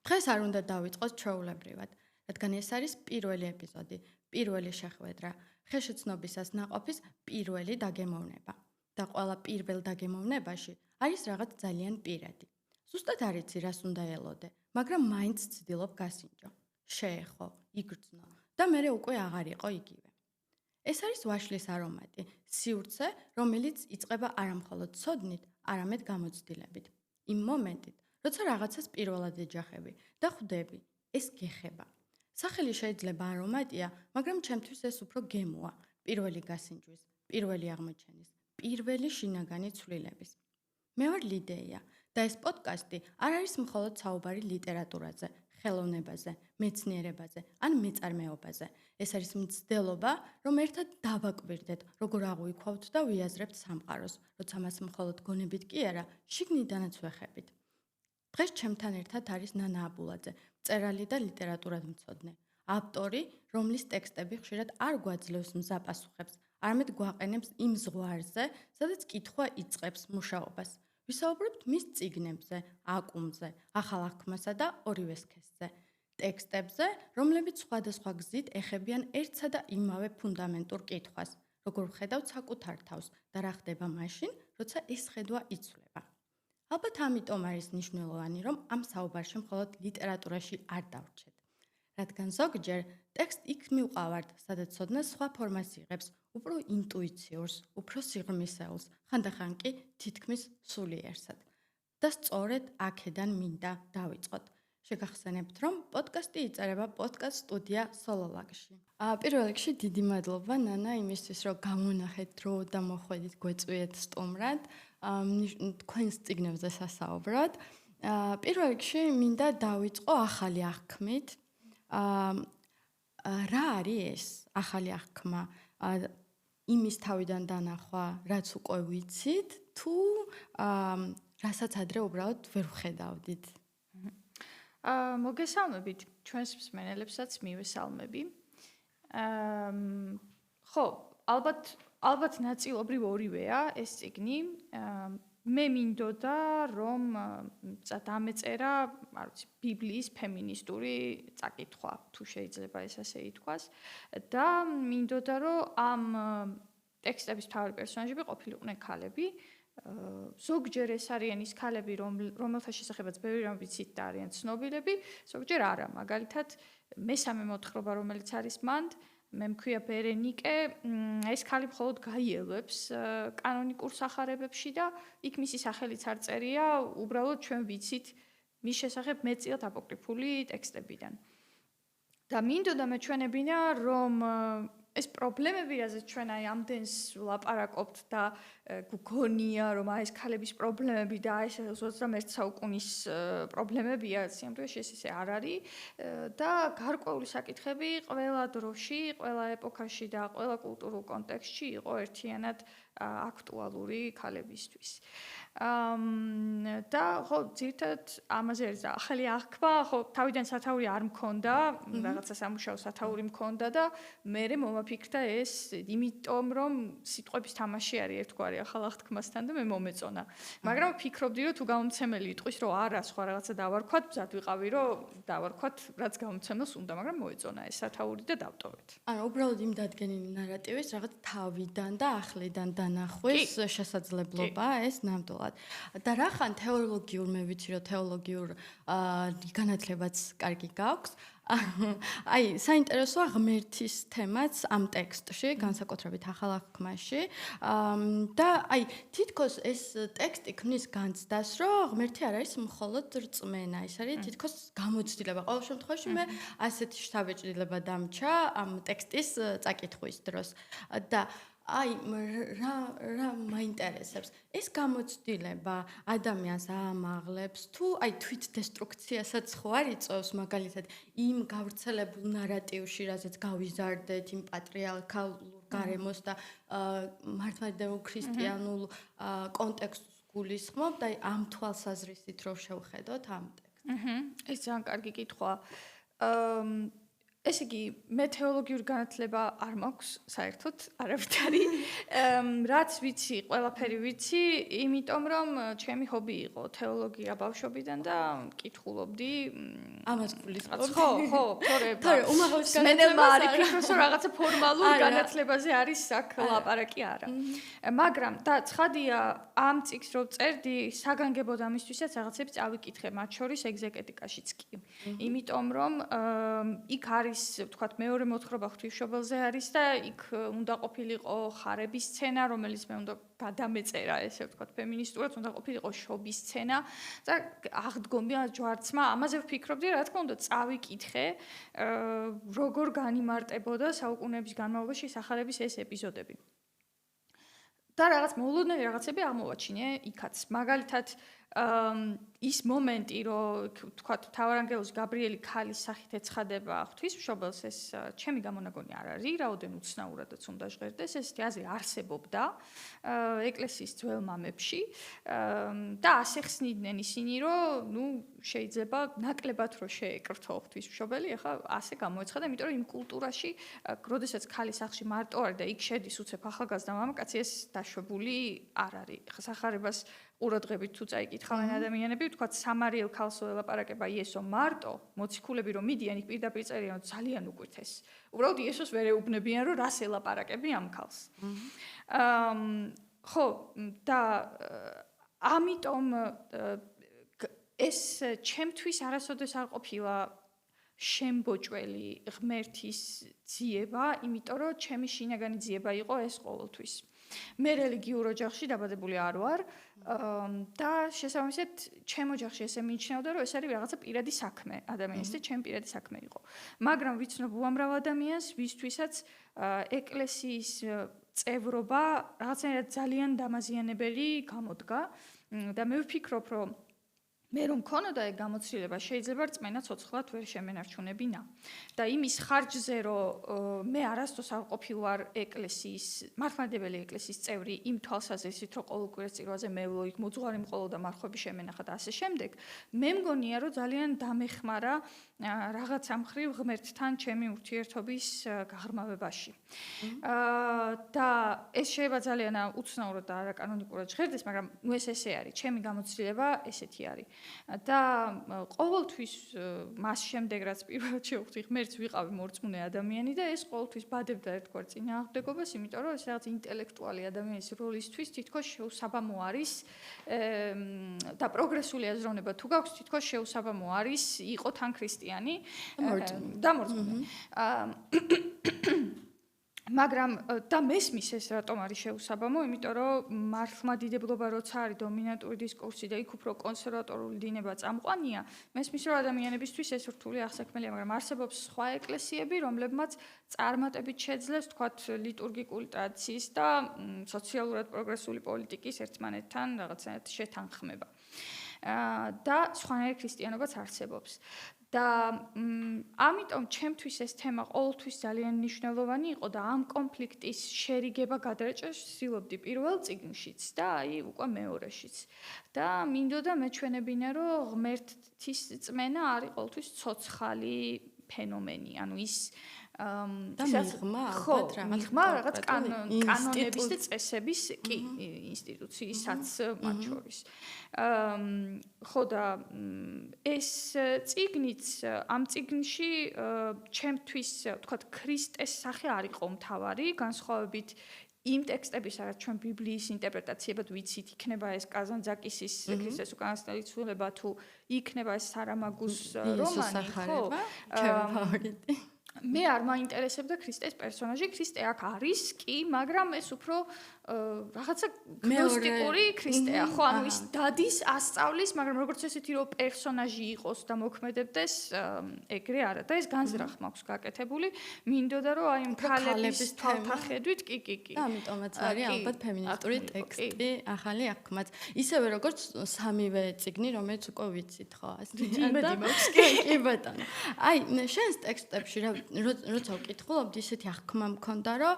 დღეს არ უნდა დავიწყოთ ჩვეულებრივად, რადგან ეს არის პირველი ეპიზოდი, პირველი შეხვედრა, ხელშეცნობისას ნაყოფის პირველი დაგემოვნება. და ყველა პირველ დაგემოვნებაში არის რაღაც ძალიან პირადი. ზუსტად არ იცი, რას უნდა ელოდე, მაგრამ მაინც ცდილობ გასინჯო, შეეხო, იგრძნო და მერე უკვე აღარ იყო იგივე. ეს არის ვაშლის არომატი, სივრცე, რომელიც იწყება არამხოლოდ ცოდნით, არამედ გამოცდილებით. იმ მომენტით, როცა რაღაცას პირველად ეჯახები და ხვდები, ეს გეხება. სახელი შეიძლება არომატია, მაგრამ ჩემთვის ეს უფრო გემოა, პირველი გასინჯვის, პირველი აღმოჩენის, პირველი შინაგანი ცვლილების. მე ვარ ლიდეია და ეს პოდკასტი არ არის მხოლოდ საუბარი ლიტერატურაზე, ხელოვნებაზე, მეცნიერებაზე ან მეწარმეობაზე. ეს არის მცდელობა, რომ ერთად დავაკვირდეთ, როგორ აღვიქვავთ და ვიაზრებთ სამყაროს, როცა მას მხოლოდ გონებით კი არა, შიგნიდანაც ვეხებით. დღეს ჩემთან ერთად არის ნანა აბულაძე, მწერალი და ლიტერატურათმცოდნე. ავტორი, რომლის ტექსტები ხშირად არ გვაძლევს მზაპასუხებს, არამედ გვაყენებს იმ ზღვარზე, სადაც კითხვა იწყებს მუშაობას. ვისაუბრებთ მის წიგნებზე, აკუმზე, ახალ აღქმასა და ორივე სქესზე. ტექსტებზე, რომლებიც სხვადასხვა გზით ეხებიან ერთსა და იმავე ფუნდამენტურ კითხვას, როგორ ვხედავთ საკუთარ თავს და რა ხდება მაშინ, როცა ეს ხედვა იცვლება. ალბათ ამიტომ არის მნიშვნელოვანი, რომ ამ საუბარში მხოლოდ ლიტერატურაში არ დავრჩეთ. რადგან ზოგჯერ ტექსტ იქ მივყავართ, სადაც ცოდნა სხვა ფორმას იღებს, უფრო ინტუიციურს, უფრო სიღრმისეულს, ხანდახან კი თითქმის სულიერსად. და სწორედ აქედან მინდა დავიწყოთ. შეგახსენებთ, რომ პოდკასტი იწერება პოდკასტ სტუდია სოლოლაკში. პირველ რიგში დიდი მადლობა ნანა იმისთვის, რომ გამონახეთ დრო და მოხვედით გვეწვიეთ სტუმრად, თქვენს წიგნებზე სასაუბრად. პირველ რიგში მინდა დავიწყო ახალი აღქმით. რა არის ეს ახალი აღქმა? იმის თავიდან დანახვა, რაც უკვე ვიცით, თუ რასაც ადრე უბრალოდ ვერ ვხედავდით? მოგესალმებით, ჩვენს მსმენელებსაც მივესალმები. ხო, ალბათ ნაწილობრივ ორივეა ეს წიგნი. მე მინდოდა, რომ დამეწერა, არ ვიცი, ბიბლიის ფემინისტური წაკითხვა, თუ შეიძლება ეს ასე ითქვას. და მინდოდა, რომ ამ ტექსტების მთავარი პერსონაჟები ყოფილიყვნენ ქალები. ზოგჯერ ეს არიან ის ქალები, რომელთა შესახებაც ბევრი რამ ვიცით და არიან ცნობილები, ზოგჯერ არა. მაგალითად, მესამე მოთხრობა, რომელიც არის მანდ, მე მქვია ბერენიკე, ეს ქალი მხოლოდ გაიელვებს კანონიკურ სახარებებში და იქ მისი სახელიც არ წერია, უბრალოდ ჩვენ ვიცით მის შესახებ მეტწილად აპოკრიფული ტექსტებიდან. და მინდოდა მეჩვენებინა, რომ ეს პრობლემები, რაზეც ჩვენ ამდენს ვლაპარაკობთ და გგონია, რომ ეს ქალების პრობლემები და ეს 21 საუკუნის პრობლემებია, სიამოვნებაში ეს ისე არ არის და გარკვეული საკითხები ყველა დროში, ყველა ეპოქაში და ყველა კულტურულ კონტექსტში იყო ერთიანად აქტუალური ქალებისთვის. და ხო, ძირითადად ამაზე არის ახალი აღქმა, ხო, თავიდან სათაური არ მქონდა, რაღაცა სამუშაო სათაური მქონდა და მე მომაფიქრდა ეს, იმიტომ რომ სიტყვების თამაში არის ერთგვარი ახალ აღთქმასთან და მე მომეწონა. მაგრამ ვფიქრობდი, რომ თუ გამომცემელი იტყვის, რომ არა, სხვა რაღაცა დავარქვათ, მზად ვიყავი, რომ დავარქვათ, რაც გამომცემელს უნდა, მაგრამ მოეწონა ეს სათაური და დავტოვეთ. ანუ უბრალოდ იმ დადგენილი ნარატივის რაღაც თავიდან და ახლიდან დანახვის შესაძლებლობა ეს ნამდვილად. და რახან თეოლოგიურ, მე ვიცი, რომ თეოლოგიურ განათლებაც კარგი გაქვს. აი, საინტერესოა ღმერთის თემაც ამ ტექსტში, განსაკუთრებით ახალ აღქმაში. და აი, თითქოს ეს ტექსტი ქმნის განცდას, რომ ღმერთი არ არის მხოლოდ რწმენა, ეს არის თითქოს გამოცდილება. ყოველ შემთხვევაში მე ასეთი შთაბეჭდილება დამჩა ამ ტექსტის წაკითხვის დროს. და აი, რა მაინტერესებს? ეს გამოცდილება ადამიანს აამაღლებს თუ აი თვით დესტრუქციასაც ხო არ იწვევს, მაგალითად, იმ გავრცელებულ ნარატივში, რაზეც გავიზარდეთ, იმ პატრიარქალურ გარემოს და მართლმადიდებლურ ქრისტიანულ კონტექსტს გულისხმობ და აი ამ თვალსაზრისით რო შევხედოთ ამ ტექსტს. ეს ძალიან კარგი კითხვა. ესე იგი, მე თეოლოგიური განათლება არ მაქვს საერთოდ, არავითარი. რაც ვიცი, ყველაფერი ვიცი, იმიტომ რომ ჩემი ჰობი იყო თეოლოგია ბავშვობიდან და მკითხულობდი. ამას გულისხმობ. ხო, თორე უმაღლეს მენელმა არის ფიქრობს, რომ რაღაცა ფორმალურ განათლებაზე არის აქ ლაპარაკი არა. მაგრამ და ცხადია, ამ წიგნს რო წერდი, საგანგებოდ ამისთვისაც რაღაცები წავიკითხე, მათ შორის ეგზეგეტიკაშიც კი. იმიტომ რომ იქ არის, ვთქვათ, მეორე მოთხრობა ღვთისმშობელზე არის და იქ უნდა ყოფილიყო ხარების სცენა, რომელიც მე უნდა გადამეწერა, ესე ვთქვათ, ფემინისტურად უნდა ყოფილიყო შობის სცენა და აღდგომია ჯვარცმა. ამაზე ვფიქრობდი, რა თქმა უნდა, წავიკითხე, როგორ განიმარტებოდა საუკუნეების განმავლობაში სახალების ეს ეპიზოდები. და რაღაც მოულოდნელი რაღაცები აღმოვაჩინე იქაც. მაგალითად, ის მომენტი, რომ ვთქვათ, მთავარანგელოზი გაბრიელი ქალის სახით ეცხადება ღვთისმშობელს, ეს ჩემი გამონაგონი არ არის, რაოდენ უცნაურადაც უნდა ჟღერდეს, ესეთი აზრი არსებობდა ეკლესიის ძველ მამებში და ასე ხსნიდნენ ისინი, რომ შეიძლება ნაკლებად რო შეეკრთო ღვთისმშობელი, ეხლა ასე გამოეცხადა, იმიტომ რომ იმ კულტურაში, როდესაც ქალი სახლში მარტო არის და იქ შედის უცებ ახალგაზრდა მამაკაცი, ეს დაშვებული არ არის. ეხლა სახარებას ყურადღებით თუ წაიკითხავენ ადამიანები, ვთქვათ, სამარიელ ქალს ელაპარაკება იესო მარტო, მოციქულები რომ მიდიან იქ პირდაპირ წერიან, რომ ძალიან უკვითეს. უბრალოდ იესოს ვერ ეუბნებიან, რომ რას ელაპარაკები ამ ქალს. ხო, და ამიტომ ეს ჩემთვის არასოდეს არ ყოფილა შემბოჭველი ღმერთის ძიება, იმიტომ რომ ჩემი შინაგანი ძიება იყო ეს ყოველთვის. მე რელიგიურ ოჯახში დაბადებული არ ვარ და შესაბამისად ჩემ ოჯახში ესე მიიჩნეოდა, რომ ეს არის რაღაცა პირადი საქმე ადამიანის და ჩემი პირადი საქმე იყო. მაგრამ ვიცნობ უამრავ ადამიანს, ვისთვისაც ეკლესიის წევრობა რაღაცნაირად ძალიან დამაზიანებელი გამოდგა და მე ვფიქრობ, რომ მე რომ მქონოდა ეგ გამოცდილება, შეიძლება რწმენა ცოცხლად ვერ შემენარჩუნებინა. და იმის ხარჯზე, რომ მე არასდროს არ ყოფილვარ ეკლესიის, მართლმადიდებელი ეკლესიის წევრი, იმ თვალსაზრისით, რომ ყოველკვირა წირვაზე მევლო, იქ მოძღვარი მყოლოდა, მარხვები შემენახა და ასე შემდეგ, მე მგონია, რომ ძალიან დამეხმარა რაღაცა მხრივ ღმერთთან ჩემი ურთიერთობის გაღრმავებაში. და ეს შეიძლება ძალიან უცნაურად და არაკანონიკურად ჟღერდეს, მაგრამ ეს ესე არის, ჩემი გამოცდილება ესეთი არის. და ყოველთვის მას შემდეგ, რაც პირველად შევხვდი ღმერთს, ვიყავი მორწმუნე ადამიანი და ეს ყოველთვის ბადებდა ერთგვარ წინააღმდეგობას, იმიტომ რომ ეს რაღაც ინტელექტუალი ადამიანის როლისთვის თითქოს შეუსაბამო არის და პროგრესული აზროვნება თუ გაქვს, თითქოს შეუსაბამო არის იყო თან ქრისტიანი და მორწმუნე. მაგრამ და მესმის ეს რატომ არის შეუსაბამო, იმიტომ რომ მართლმადიდებლობა როცა არის დომინანტური დისკურსი და იქ უფრო კონსერვატორული დინება წამყვანია, მესმის რომ ადამიანებისთვის ეს რთული აღსაქმელია, მაგრამ არსებობს სხვა ეკლესიები, რომლებმაც წარმატებით შეძლეს, თქვათ, ლიტურგიკული ტრადიციის და სოციალურად პროგრესული პოლიტიკის ერთმანეთთან რაღაცნაირად შეთანხმება. და სხვანაირი ქრისტიანობაც არსებობს. და ამიტომ ჩემთვის ეს თემა ყოველთვის ძალიან მნიშვნელოვანი იყო და ამ კონფლიქტის შერიგება გადაჭრეს ვცდილობდი პირველ წიგნშიც და აი უკვე მეორეშიც. და მინდოდა მეჩვენებინა, რომ ღმერთის წმენა არის ყოველთვის ცოცხალი ფენომენი, ანუ ის და მიღმა ალბათ რაღაც კანონების და წესების კი ინსტიტუციისაც მათ შორის. ხო და ეს წიგნიც ამ წიგნში ჩემთვის ვთქვათ ქრისტეს სახე არ იყო მთავარი, განსხვავებით იმ ტექსტებისა, რაც ჩვენ ბიბლიის ინტერპრეტაციებად ვიცით, იქნება ეს კაზანძაკისის ქრისტეს უკანასკნელი ცვლილება თუ იქნება ეს სარამაგუს რომანი, ხო? ჩემი ფავორიტი. მე არ მაინტერესებდა ქრისტეს პერსონაჟი, ქრისტე აქ არის კი, მაგრამ ეს უფრო რაღაცა გნოსტიკური ქრისტეა, ხო, ანუ ის დადის, ასწავლის, მაგრამ როგორც ესეთი რომ პერსონაჟი იყოს და მოქმედებდეს, ეგრე არა და ეს განზრახ მაქვს გაკეთებული, მინდოდა რომ აი ქალების თვალთახედვით, კი. და ამიტომაც არის ალბათ ფემინისტური ტექსტი, ახალი აქმაც. ისევე როგორც სამივე წიგნი, რომელიც უკვე ვიცით, ხო, ასე. იმედი მაქვს, კი ბატონო. აი, შენს ტექსტებში როცა ვკითხულობდი, ისეთი აღქმა მქონდა, რომ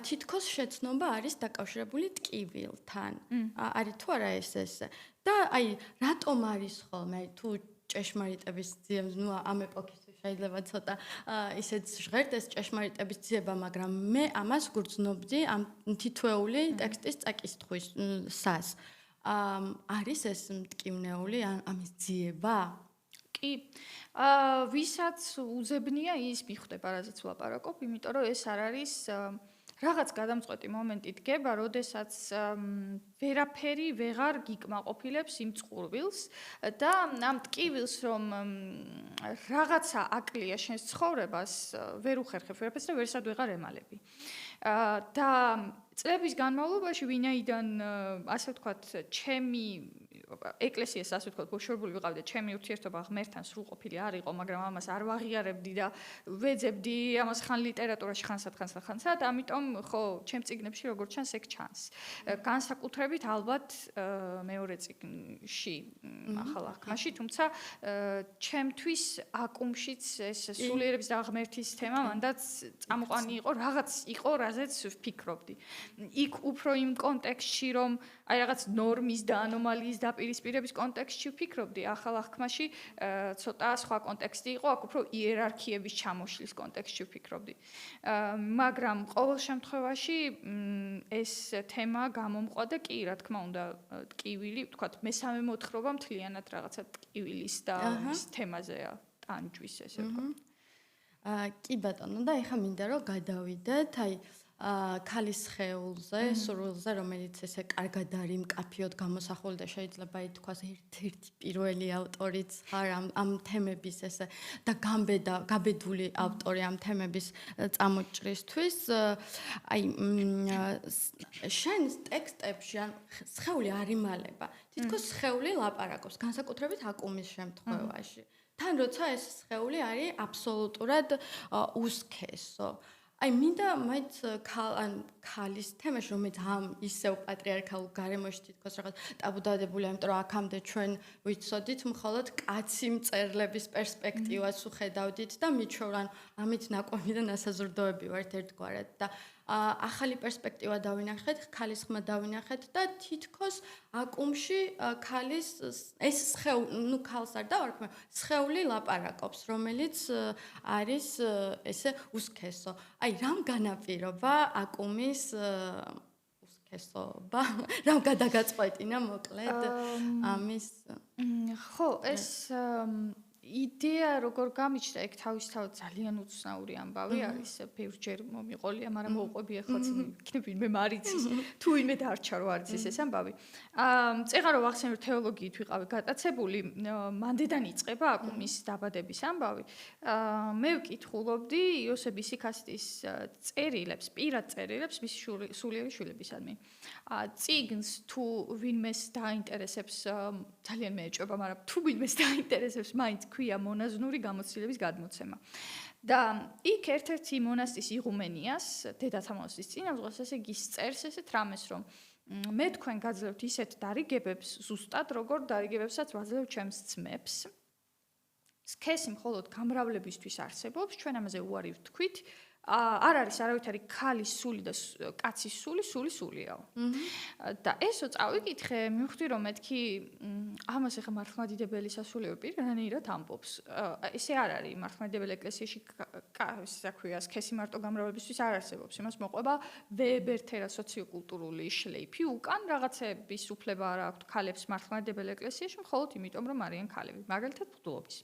თითქოს შეცნობა არის დაკავშირებული ტკივილთან. არის თუ არა ეს? და აი, რატომ არის ხოლმე? თუ ჭეშმარიტების ძიებს, ნუ ამ ეპოქისთვის შეიძლება ცოტა ისეთ ჟღერდეს ჭეშმარიტების ძიება, მაგრამ მე ამას გრძნობდი ამ თითოეული ტექსტის წაკითხვის სას. არის ეს მტკივნეული ამის ძიება? კი. ვისაც უძებნია ის მიხვდება, რაზეც ვლაპარაკობ, იმიტომ რომ ეს არ არის რაღაც გადამწყვეტი მომენტი დგება, როდესაც ვერაფერი ვეღარ გიკმაყოფილებს იმ წყურვილს და ამ ტკივილს რომ რაღაცა აკლია შენს ცხოვრებას, ვერ უხერხებ ვერაფერს და ვერსად ვეღარ ემალები. და წლების განმავლობაში ვინაიდან ასე ვთქვათ, ჩემი ეკლესიას ასე ვთქვათ, ბოშორბული ვიყავდა, ჩემი ურთიერთობა ღმერთთან სრულყოფილი არ იყო, მაგრამ ამას არ ვაღიარებდი და ვეძებდი ამას ხან ლიტერატურაში, ხან სად, ამიტომ ხო, ჩემ წიგნებში როგორც ჩანს, ეგ ჩანს. განსაკუთრებით ალბათ მეორე წიგნში, ახალ აღქმაში, თუმცა ჩემთვის აკუმშიც ეს სულიერების და ღმერთის თემა მანდაც წამყვანი იყო, რაღაც იყო, რაზეც ვფიქრობდი. იქ უფრო იმ კონტექსტში, რომ აი რაღაც ნორმის და ანომალიის დაპირისპირების კონტექსტში ვფიქრობდი, ახალ აღქმაში ცოტა სხვა კონტექსტი იყო, აქ უფრო იერარქიების ჩამოშლის კონტექსტში ვფიქრობდი. მაგრამ ყოველ შემთხვევაში ეს თემა გამომყვა და კი, რა თქმა უნდა, ტკივილი, ვთქვათ, მესამე მოთხრობა მთლიანად რაღაცა ტკივილის და ის თემაზეა ტანჯვის, ესე ვთქვათ. კი ბატონო, და ეხლა მინდა რომ გადავიდეთ, აი ქალის სხეულზე, სურვილზე, რომელიც ესე კარგად არის მკაფიოდ გამოსახული და შეიძლება ითქვას ერთ-ერთი პირველი ავტორიც ხარ ამ თემების ესე და გაბედული ავტორი ამ თემების წამოჭრისთვის. აი შენს ტექსტებში ან სხეული არ იმალება. თითქოს სხეული ლაპარაკობს, განსაკუთრებით აკუმის შემთხვევაში. თან როცა ეს სხეული არის აბსოლუტურად უსქესო. აი მინდა მაინც ქალის თემაში, რომელიც ამ ისევ პატრიარქალურ გარემოში თითქოს რაღაც ტაბუდადებულია, იმიტომ რომ აქამდე ჩვენ ვიცოდით მხოლოდ კაცი მწერლების პერსპექტივას უხედავდით და მიჩვევან ამით ნაკვები და ნასაზრდოები ვართ ერთგვარად და ახალი პერსპექტივა დავინახეთ, ქალის ხმა დავინახეთ და თითქოს აკუმში ქალის ეს სხეული, ნუ ქალს არ დავარქმევ, სხეული ლაპარაკობს, რომელიც არის ესე უსქესო. აი, რამ განაპირობა აკუმის უსქესობა? რამ გადაგაწყვეტინა მოკლედ ამის? ხო, ეს იდეა როგორ გამიჩნდა, ეგ თავისთავად ძალიან უცნაური ამბავი არის, ბევრჯერ მომიყოლია, მაგრამ მოუყვები ახლა იქნებ ვინმე მარიცის, თუ ვინმე დარჩა რო არის ეს ამბავი. წეღა რო ვახსენებ თეოლოგიით ვიყავი გატაცებული, მანდედან იწყება აკუმის დაბადების ამბავი. მე ვკითხულობდი იოსებ ისიქასტის წერილებს, პირად წერილებს მისი სულიერი შვილებისადმი. წიგნს თუ ვინმეს დაინტერესებს, ძალიან მეეჭვება, მაგრამ თუ ვინმეს დაინტერესებს, მაინც ქვია მონაზვნური გამოცდილების გადმოცემა. და იქ ერთ-ერთი მონასტრის იღუმენიას, დედათა მონასტრის წინამძღოლს, ესე იგი წერს ესეთ რამეს, რომ მე თქვენ გაძლევთ ისეთ დარიგებებს, ზუსტად როგორ დარიგებებსაც ვაძლევ ჩემს ძმებს. სქესი მხოლოდ გამრავლებისთვის არსებობს, ჩვენ ამაზე უარი ვთქვით. არ არის არავითარი ქალის სული და კაცის სულიაო. და ესო წავიკითხე, მივხვდი რომ მეთქი ამას ახლა მართლმადიდებელი სასულიერო პირი რანაირად ამბობს. ესე არ არის მართლმადიდებელი ეკლესიაში საქმეა, სქესი მარტო გამრავლებისთვის არ არსებობს. იმას მოყვება ვებერთერა სოციოკულტურული შლეიფი, უკან რაღაცების უფლება არ აქვს ქალებს მართლმადიდებელი ეკლესიაში, მხოლოდ იმიტომ რომ არიან ქალები, მაგალითად მღვდლობის.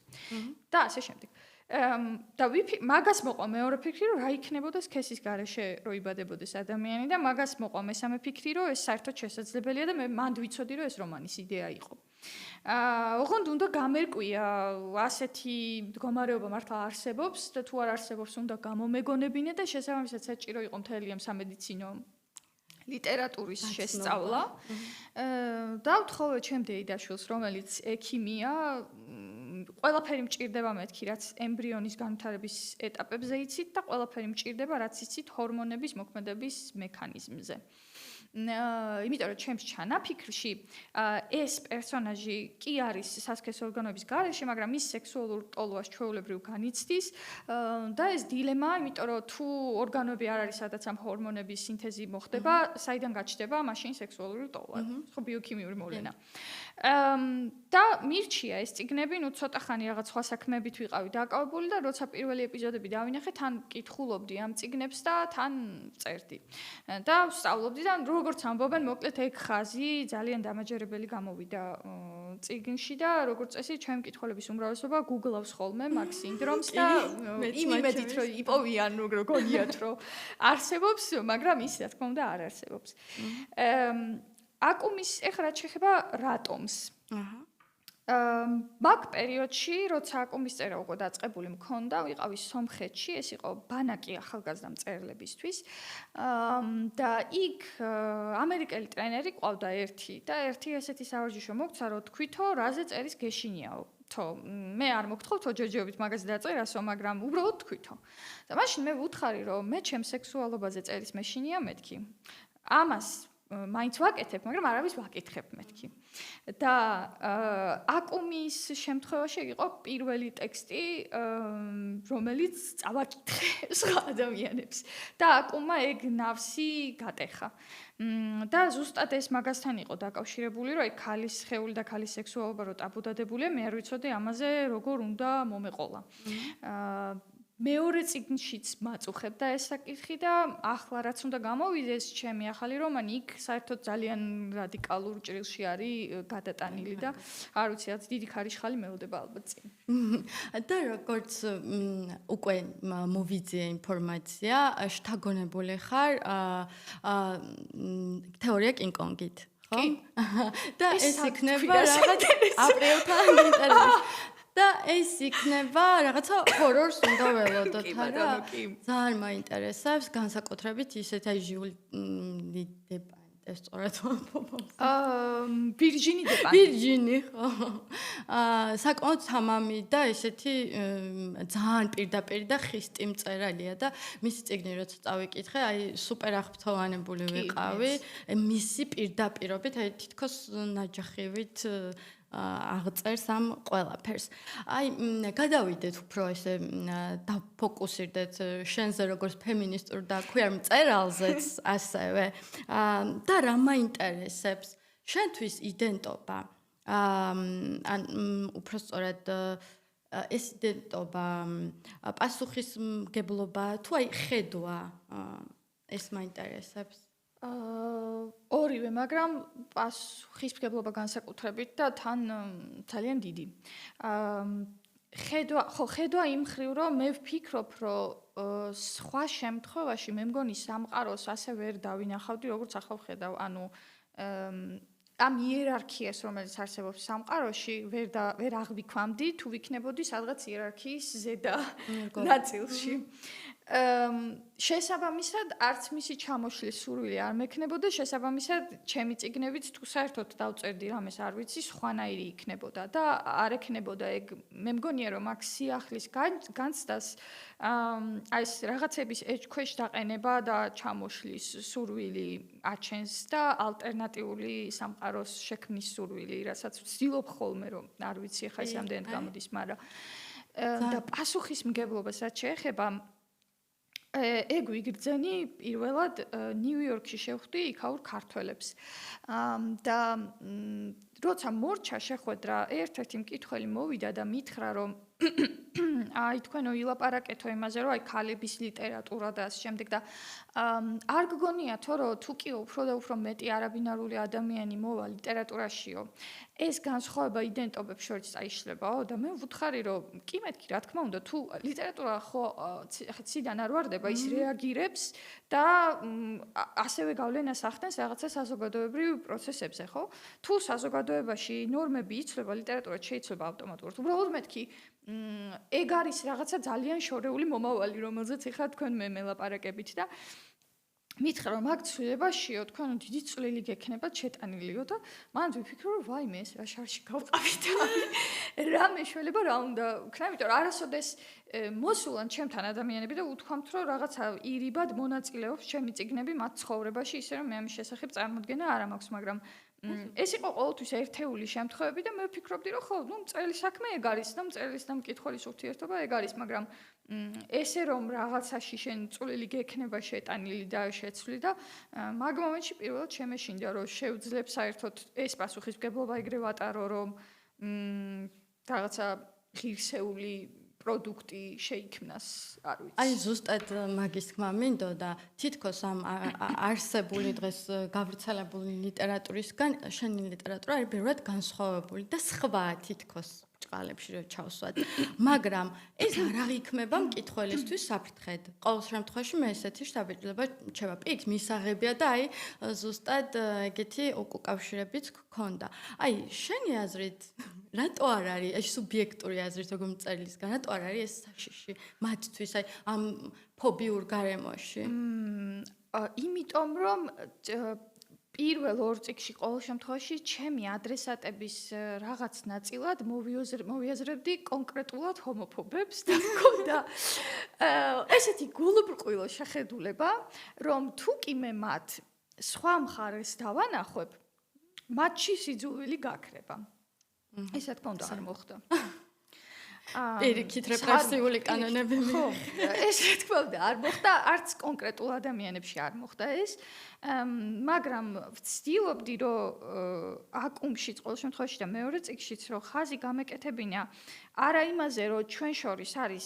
და ასე შემდეგ. და მაგას მოყვა მეორე ფიქრი, რომ რა იქნებოდა სქესის გარეშე რო იბადებოდეს ადამიანი და მაგას მოყვა მესამე ფიქრი, რომ ეს საერთოდ შესაძლებელია და მე მანდ ვიცოდი, რომ ეს რომანის იდეა იყო. ოღონდ უნდა გამერკვია ასეთი მდგომარეობა მართლა არსებობს და თუ არ არსებობს, უნდა გამომეგონებინე და შესაბამისად საჭირო იყო მთელი ამ სამედიცინო ლიტერატურის შესწავლა. დავთხოვე ჩემ დეიდაშვილს, რომელიც ექიმია, ყველაფერი მჭირდება მეთქი, რაც ემბრიონის განვითარების ეტაპებზე იცით და ყველაფერი მჭირდება, რაც იცით ჰორმონების მოქმედების მექანიზმზე. იმიტომ რომ ჩემს ჩანაფიქრში ეს პერსონაჟი კი არის სასქესო ორგანოების გარეშე, მაგრამ ის სექსუალურ ტოლვას ჩვეულებრივ განიცდის და ეს დილემაა, იმიტომ რომ თუ ორგანოები არ არის, სადაც ამ ჰორმონების სინთეზი მოხდება, საიდან გაჩნდება მაშინ სექსუალური ტოლვა. ხო, ბიოქიმიური მოვლენა. და მირჩია ეს წიგნები, ნუ ცოტა ხანი რაღაც სხვა საქმეებით ვიყავი დაკავებული და როცა პირველი ეპიზოდები დავინახე, თან კითხულობდი ამ წიგნებს და თან წერდი. და ვსწავლობდი და როგორც ამბობენ, მოკლედ ეგ ხაზი ძალიან დამაჯერებელი გამოვიდა წიგნში და როგორც წესი, ჩემი კითხულების უმრავლესობა Google-ავს ხოლმე მაგ სინდრომს და იმედით რომ იპოვიან, გონიათ რომ არსებობს, მაგრამ ის რა თქმა უნდა არ არსებობს. აკუმის ეხლა რაც შეეხება რატომს. მაგ პერიოდში, როცა აკუმის წერა უკვე დაწყებული მქონდა, ვიყავი სომხეთში, ეს იყო ბანაკი ახალგაზრდა მწერლებისთვის. და იქ ამერიკელი ტრენერი ყავდა ერთი და ერთი ესეთი სავარჯიშო მოგცა, რომ თქვითო, რაზე წერის გეშინიაო. მე არ მოგთხოვთო ჯოჯოებით მაგაზე დაწერასო, მაგრამ უბრალოდ თქვითო. და მაშინ მე ვუთხარი, რომ მე ჩემ სექსუალობაზე წერის მეშინია მეთქი. ამას მაინც ვაკეთებ, მაგრამ არავის ვაკითხებ მეთქი. და აკუმის შემთხვევაში იყო პირველი ტექსტი, რომელიც წავაკითხე სხვა ადამიანებს. და აკუმმა ეგ ნავსი გატეხა. და ზუსტად ეს მაგასთან იყო დაკავშირებული, რომ ქალის სხეული და ქალის სექსუალობა რო ტაბუდადებულია, მე არ ვიცოდი ამაზე როგორ უნდა მომეყოლა. მეორე წიგნშიც მაწუხებდა ეს საკითხი და ახლა რაც უნდა გამოვიდეს ჩემი ახალი რომანი, იქ საერთოდ ძალიან რადიკალურ ჭრილში არის გადატანილი და არ ვიცი, რაც დიდი ქარიშხალი მეუდება ალბათ წინ. და როგორც უკვე მოვიძიე ინფორმაცია, შთაგონებული ხარ თეორია კინგ-კონგით, ხო? და ეს იქნება რაღაც აპრილთან ინტერვიუში. და ეს იქნება რაღაცა ჰორორს უნდა ველოდოთ, არა? ძალიან მაინტერესებს, განსაკუთრებით ისეთ აი ჟიული დეპანტეს სწორად ვამბობ. ვირჯინი დეპანტე. ვირჯინი, ხო. საკმაოდ სამამი და ესეთი ძალიან პირდაპირ და ხისტი მწერალია და მისი წიგნი როცა წავიკითხე, აი სუპერ აღფრთოვანებული ვიყავი. მისი პირდაპირობით, აი თითქოს ნაჯახივით აღწერს ამ ყველაფერს. აი, გადავიდეთ უფრო ესე დაფოკუსირდეთ შენზე როგორც ფემინისტურ და queer მწერალზეც ასევე. და რა მაინტერესებს შენთვის იდენტობა? ან უფრო სწორად ეს იდენტობა პასუხისმგებლობა თუ აი ხედვა ეს მაინტერესებს? ორივე, მაგრამ პასუხისმგებლობა განსაკუთრებით და თან ძალიან დიდი. ხედვა იმ ხრივ, რომ მე ვფიქრობ, რომ სხვა შემთხვევაში მე მგონი სამყაროს ასე ვერ დავინახავდი, როგორც ახლა ვხედავ, ანუ ამ იერარქიას, რომელიც არსებობს სამყაროში, ვერ აღვიქვამდი, თუ ვიქნებოდი სადღაც იერარქიის ზედა ნაწილში. შესაბამისად, არც მისი ჩამოშლის სურვილი არ მექნებოდა, შესაბამისად, ჩემი წიგნებიც თუ საერთოდ დავწერდი რამეს არ ვიცი, სხვანაირი იქნებოდა და არ ექნებოდა ეგ. მე მგონია, რომ აქ სიახლის განცდას აი ეს რაღაცების ეჭქვეშ დაყენება და ჩამოშლის სურვილი აჩენს და ალტერნატიული სამყაროს შექმნის სურვილი, რასაც ვცდილობ ხოლმე, რომ არ ვიცი ხა ეს ამდენად გამოდის, მაგრამ და პასუხისმგებლობას რაც შეეხება ეგ ვიგრძენი პირველად ნიუ-იორკში შევხვდი იქაურ ქართველებს. და როცა მორჩა შეხვედრა, ერთ-ერთი მკითხველი მოვიდა და მითხრა, რომ აი თქვენო ილაპარაკეთო იმაზე, რომ აი ქალების ლიტერატურა და ამ შემდეგ და არ გგონიათო, რომ თუ კი უფრო და უფრო მეტი არაბინარული ადამიანი მოვა ლიტერატურაშიო, ეს განსხვავება იდენტობებს შორის წაიშლებაო და მე ვუთხარი, რომ კი მეთქი, რა თქმა უნდა, თუ ლიტერატურა ხო ციდან არ ვარდება, ის რეაგირებს და ასევე გავლენას ახდენს რაღაცა საზოგადოებრივ პროცესებზე, ხო? თუ საზოგადოებაში ნორმები იცვლება, ლიტერატურა შეიძლება ავტომატურად. უბრალოდ მეთქი ეგ არის რაღაცა ძალიან შორეული მომავალი, რომელზეც ეხლა თქვენ მე მელაპარაკებით და მითხრა რომ აქ ცვლილებაშიო, თქვენ დიდი წვლილი გექნებათ შეტანილიო და მან ვიფიქრო რომ ვაიმე ეს რა შარში გავყავით რა მეშველება რა უნდა ვქნა, იმიტომ რომ არასოდეს მოსულან ჩემთან ადამიანები და უთქვამთ რომ რაღაცა ირიბად მონაწილეობს ჩემი წიგნები მათ ცხოვრებაში, ისე რომ მე ამის შესახებ წარმოდგენა არ მაქვს, მაგრამ ეს იყო ყოველთვის ერთეული შემთხვევები და მე ვფიქრობდი რომ ხო, მწერლის საქმე ეგ არის და მწერლის და მკითხველის ურთიერთობა ეგ არის, მაგრამ ესე რომ რაღაცაში შენ წვლილი გექნება შეტანილი და შეცვლი და მაგ მომენტში პირველად შემეშინდა რომ შევძლებ საერთოდ ეს პასუხისმგებლობა ეგრე ვატარო რომ რაღაცა ღირსეული პროდუქტი შეიქმნას, არ ვიცი. აი ზუსტად მაგის თქმა მინდოდა, თითქოს ამ არსებული დღეს გავრცელებული ლიტერატურისგან შენი ლიტერატურა არის ბევრად განსხვავებული და სხვა თითქოს ბრჭყალებში რომ ჩავსვათ. მაგრამ ეს არ აღიქმება მკითხველისთვის საფრთხედ. ყოველ შემთხვევაში მე ესეთი შთაბეჭდილება რჩება. პიქს მისაღებია და აი ზუსტად ეგეთი უკავშირებიც გქონდა. აი შენი აზრით რატო არ არის ეს სუბიექტური აზრით როგორ მწერლისგან რატო არ არის ეს საშიში მათთვის აი ამ ფობიურ გარემოში? იმიტომ რომ პირველ ორ წიგნში ყოველ შემთხვევაში ჩემი ადრესატების რაღაც ნაწილად მოვიაზრებდი კონკრეტულად ჰომოფობებს და მქონდა ესეთი გულუბრყვილო შეხედულება, რომ თუ კი მე მათ სხვა მხარეს დავანახვებ, მათში სიძულვილი გაქრება. ესა თქმა უნდა არ მოხდა. პირიქით რეპრესიული კანონები ხო, ესე თქმა უნდა არ მოხდა, არც კონკრეტულ ადამიანებში არ მოხდა ეს. მაგრამ ვცდილობდი რომ აკუმშიც ყოველ შემთხვევაში და მეორე წიგნშიც რომ ხაზი გამეკეთებინა არა იმაზე რომ ჩვენ შორის არის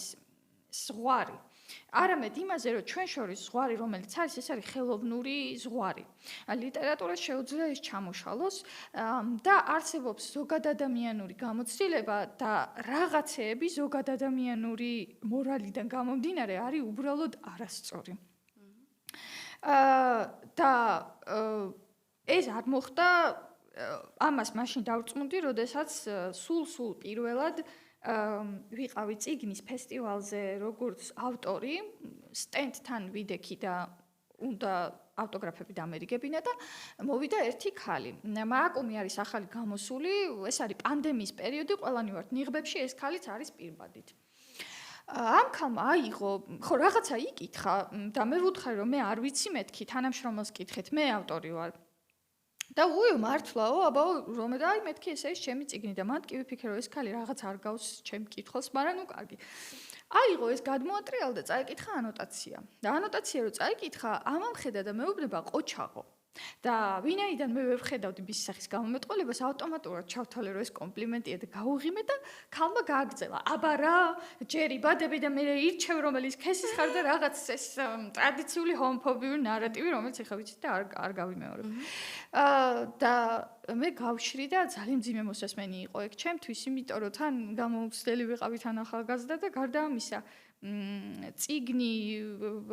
ზღვარი, არამედ იმაზე რომ ჩვენ შორის ზღვარი რომელიც არის ეს არის ხელოვნური ზღვარი. ლიტერატურას შეუძლია ეს ჩამოშალოს და არსებობს ზოგადადამიანური გამოცდილება და რაღაცეები ზოგადადამიანური მორალიდან გამომდინარე არის უბრალოდ არასწორი. და ეს არ მოხდა ამას მაშინ დავწმუნდი, როდესაც სულ პირველად ვიყავი წიგნის ფესტივალზე როგორც ავტორი, სტენდთან ვიდექი და უნდა ავტოგრაფები დამერიგებინა და მოვიდა ერთი ქალი. მააკუმი არის ახალი გამოსული, ეს არის პანდემიის პერიოდი, ყველანი ვართ ნიღბებში, ეს ქალიც არის პირბადით. ამ ქალმა აიღო, ხო რაღაცა იკითხა და მე ვუთხარი რომ მე არ ვიცი მეთქი, თანამშრომელს კითხეთ, მე ავტორი ვარ. და უიო მართლაო, აბაო რომ და აი მეთქი ესე ის ჩემი წიგნი და მან კი ვიფიქრე რომ ეს ქალი რაღაც არ გავს ჩემ კითხავს, მაგრამ ნუ კარგი. აიღო ეს გადმოატრიალდა და წაიკითხა ანოტაცია. და ანოტაცია რომ წაიკითხა, ამამხედა და მეუბნება ყოჩაღო. და ვინაიდან მე ვხედავდი მის სახის გამომეტყველებას, ავტომატურად ჩავთვალე რომ ეს კომპლიმენტია და გაუღიმე და ქალმა გააგრძელა. აბა რა, ჯერი ბადები და მე ირჩევ რომელიც ქესის ხარ და რაღაც ეს ტრადიციული ჰომოფობიური ნარატივი რომელიც ეხა ვიცით და არ გავიმეორებ. და მე გავშრი და ძალიან მძიმე მოსასმენი იყო ეგ ჩემთვის, იმიტომ რომ თან გამოცდელი ვიყავი თან ახალგაზრდა და გარდა ამისა, წიგნი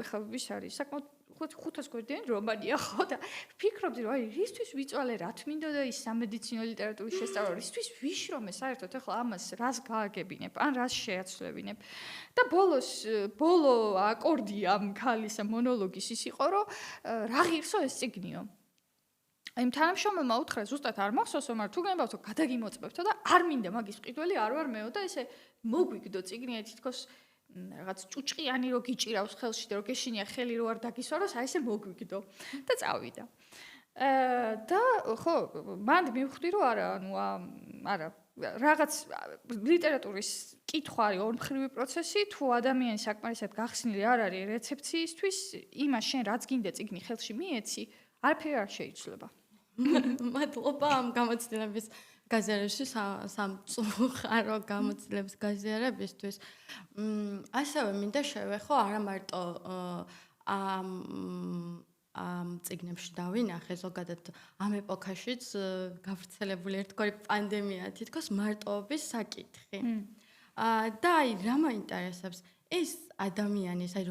ეხა ვის არის, საკმაოდ 500 გვერდიანი რომანია ხო და ვფიქრობდი რომ აი რისთვის ვიწვალე რა თმინდოდა ის სამედიცინო ლიტერატურის შესწავლა, რისთვის ვიშრომე საერთოდ ახლა ამას რას გააგებინებ, ან რას შეაცვლებინებ. და ბოლო აკორდი ამ ქალის მონოლოგის ის იყო რომ რა ღირსო ეს წიგნიო. აი თანამშრომელმა უთხრა ზუსტად არ მახსოვსო, მაგრამ თუ გენებავთო გადაგიმოწმებთო და არ მინდა მაგის მყიდველი არ ვარ მეო და ესე მოგვიგდო წიგნი თითქოს რაღაც ჭუჭყიანი რო გიჭირავს ხელში და რო გეშინია ხელი რო არ დაგისვაროს, აი ესე მოგვიგდო და წავიდა. და ხო, მანდ მივხვდი რომ არა, რაღაც ლიტერატურის კითხვა არის ორმხრივი პროცესი, თუ ადამიანი საკმარისად გახსნილი არ არის რეცეფციისთვის, იმას შენ რაც გინდა წიგნი ხელში მიეცი, არაფერი არ შეიცვლება. მადლობა ამ გამოცდილების გაზიარებისთვის, სამწუხარო გამოცდილების გაზიარებისთვის. ასევე მინდა შევეხო არა მარტო ამ წიგნებში დავინახე, ზოგადად ამ ეპოქაშიც გავრცელებული ერთგვარი პანდემია, თითქოს მარტოობის საკითხი. და აი რა მაინტერესებს, ეს ადამიანის, აი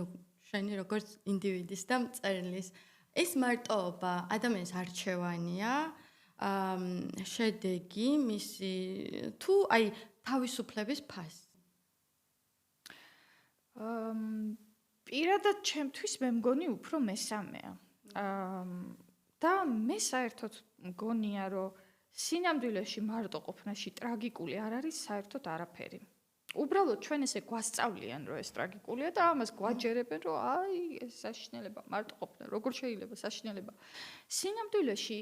შენი როგორც ინდივიდის და მწერლის ეს მარტოობა ადამიანის არჩევანია, შედეგი მისი თუ აი თავისუფლების ფასი. პირადად ჩემთვის მე მგონი უფრო მესამეა. და მე საერთოდ მგონია რომ სინამდვილეში მარტო ყოფნაში ტრაგიკული არ არის საერთოდ არაფერი. უბრალოდ ჩვენ ესე გვასწავლიან, რომ ეს ტრაგიკულია და ამას გვაჯერებენ, რომ აი ეს საშინელება მარტო ყოფნა, როგორ შეიძლება საშინელება. სინამდვილეში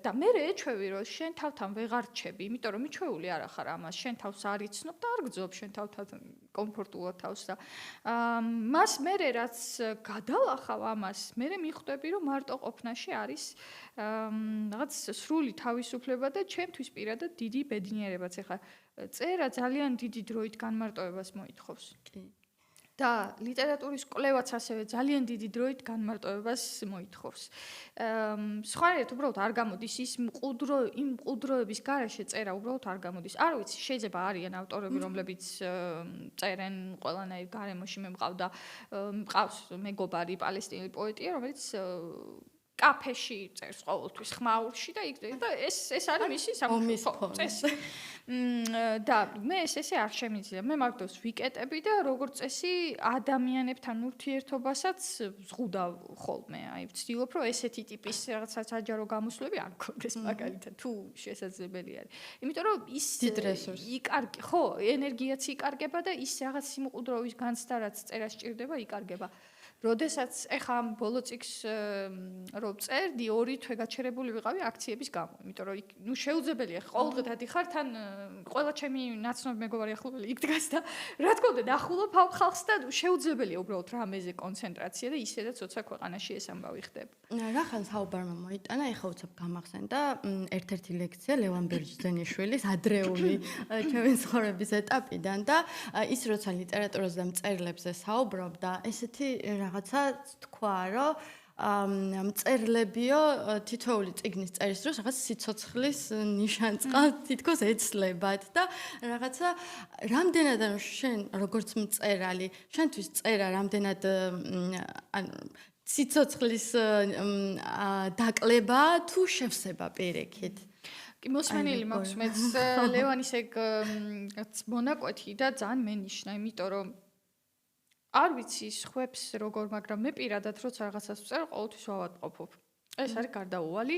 და მე ეჩვევი, რომ შენ თავთან ვეღარ რჩები, იმიტომ რომ მიჩვეული არ ახარ ამას, შენ თავს არ იცნობ და არ გძობ შენ თავთან კომფორტულად თავს და მას მე რაც გადალახავ ამას, მე მიხვდები, რომ მარტო ყოფნაში არის რაღაც სრული თავისუფლება და ჩემთვის პირადად დიდი ბედნიერებაც. ეხლა წერა ძალიან დიდი დროით განმარტოებას მოითხოვს. კი. და ლიტერატურის კვლევაც ასევე ძალიან დიდი დროით განმარტოებას მოითხოვს. სხვანაირად უბრალოდ არ გამოდის ის იმ მყუდროების გარეშე წერა უბრალოდ არ გამოდის. არ ვიცი, შეიძლება არიან ავტორები, რომლებიც წერენ ყველანაირ გარემოში. მე მყავს მეგობარი პალესტინელი პოეტია, რომელიც კაფეში წერს ყოველთვის ხმაურში და ეს არის მისი სამუშაო წესი. და მე ესე არ შემიძლია. მე მაგდოს ვიკეტები და როგორც წესი ადამიანებთან ურთიერთობასაც ზღუდავ ხოლმე. აი ვცდილობ, რომ ესეთი ტიპის რაღაცა საჯარო გამოსვლები არ გქონდეს მაგალითად, თუ შესაძლებელი არის. იმიტომ რომ ის იკარგება, ხო, ენერგიაც იკარგება და ის რაღაც სიმყუდროვის განცდა რაც წერას სჭირდება, იკარგება. როდესაც ეხა ამ ბოლო წიგს რომ წერდი, 2 თვე გაჩერებული ვიყავი აქციების გამო. იმიტომ რომ ნუ შეუძლებელია ყოველდღე დადიხარ თან ყველა ჩემი ნაცნობი მეგობარი ახლობელი იქ დგას და რა თქმა უნდა ნახულობ ხალხს და შეუძლებელია უბრალოდ რამეზე კონცენტრაცია და ისედაც ცოტა ქვეყანაში ეს ამბავი ხდება. რახან საუბარმა მოიტანა, ეხა უცებ გამახსენდა ერთ-ერთი ლექცია ლევან ბერძენიშვილის ადრეული ჩემი ცხოვრების ეტაპიდან და ის როცა ლიტერატურაზე და მწერლებზე საუბრობდა, ესეთი რაღაცა თქვა, რომ მწერლებიო თითოეული წიგნის წერის დროს რაღაც სიცოცხლის ნიშანწყალს თითქოს ეცლებათ და რაღაცა რამდენად შენ როგორც მწერალი, შენთვის წერა რამდენად სიცოცხლის დაკლება თუ შევსება პირიქით. კი მოსმენილი მაქვს მეც ლევანის ეგ მონაკვეთი და ძალიან მენიშნა, იმიტომ რომ არ ვიცი ხვებს როგორ, მაგრამ მე პირადად როცა რაღაცას ვწერ, ყოველთვის ავადმყოფობ. ეს არის გარდაუვალი.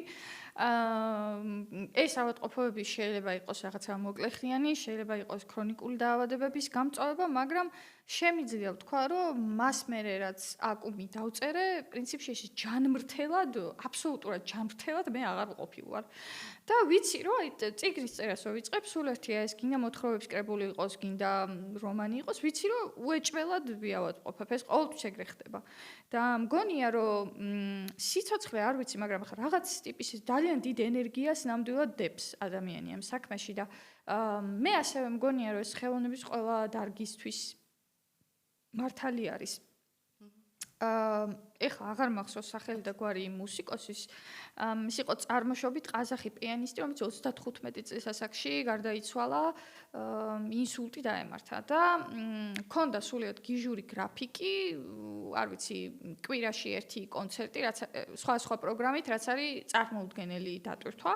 ეს ავადმყოფობები შეიძლება იყოს რაღაცა მოკლეხიანი, შეიძლება იყოს ქრონიკული დაავადებების გამწვავება, მაგრამ შემიძლია ვთქვა, რომ მას მერე რაც აკუმი დავწერე, პრინციპში ეს ჯანმრთელად, აბსოლუტურად ჯანმრთელად მე აღარ ვყოფი ვარ. და ვიცი, რომ აი წიგნის წერას რო ვიწყებ, სულ ერთია ეს გინდა მოთხრობების კრებული იყოს, გინდა რომანი იყოს, ვიცი, რომ უეჭველად ვიავადმყოფებ, ეს ყოველთვის ეგრე ხდება. და მგონია, რომ სიცოცხლე არ ვიცი, მაგრამ ხა რაღაც ტიპის ძალიან დიდ ენერგიას ნამდვილად დებს ადამიანი ამ საქმეში და მე ასევე მგონია, რომ ეს ხელოვნების ყველა დარგისთვის მართალი არის. ეხლა აღარ მახსოვს სახელი და გვარი მუსიკოსის, ის იყო წარმოშობით ყაზახი პიანისტი, რომელიც 35 წლის ასაკში გარდაიცვალა, ინსულტი დაემართა და ქონდა სულიად გიჟური გრაფიკი, არ ვიცი, კვირაში ერთი კონცერტი, რაც სხვა პროგრამით, რაც არის წარმოუდგენელი დატვირთვა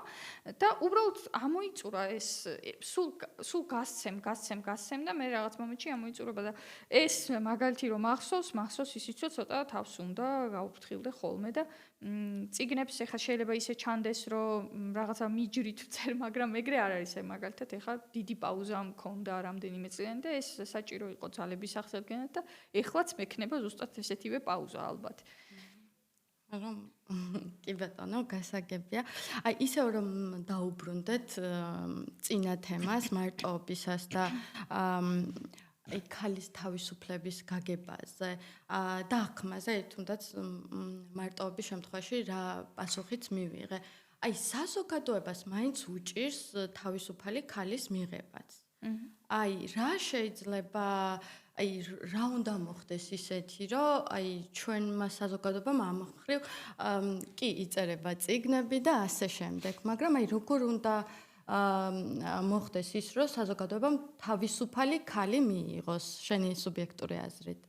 და უბრალოდ ამოიწურა ეს სულ გასცემ და მე რაღაც მომენტში ამოიწურება და ეს მაგალითი რომ მახსოვს ისიც ცოტა თავს უნდა გაუფრთხილდე ხოლმე და წიგნებს ეხა შეიძლება ისე ჩანდეს რომ რაღაცა მიჯრით წერ, მაგრამ ეგრე არ არის. მაგალითად ეხა დიდი პაუზა მქონდა რამდენიმე წლიანი და ეს საჭირო იყო ძალების აღსადგენად და ეხლაც მექნება ზუსტად ესეთივე პაუზა ალბათ. მაგრამ კი ბატონო, გასაგებია. აი ისევ რომ დაუბრუნდეთ წინა თემას მარტოობისას და აი ქალის თავისუფლების გაგებაზე და ახმაზე თუნდაც მარტოობის შემთხვევაში რა პასუხიც მივიღე. აი საზოგადოებას მაინც უჭირს თავისუფალი ქალის მიღებაც. აი რა შეიძლება აი რა უნდა მოხდეს ისეთი, რომ აი ჩვენმა საზოგადოებამ ამ მხრივ კი იწერება წიგნები და ასე შემდეგ, მაგრამ აი როგორ უნდა მოხდეს ის, რომ საზოგადოებამ თავისუფალი ქალი მიიღოს შენი სუბიექტური აზრით?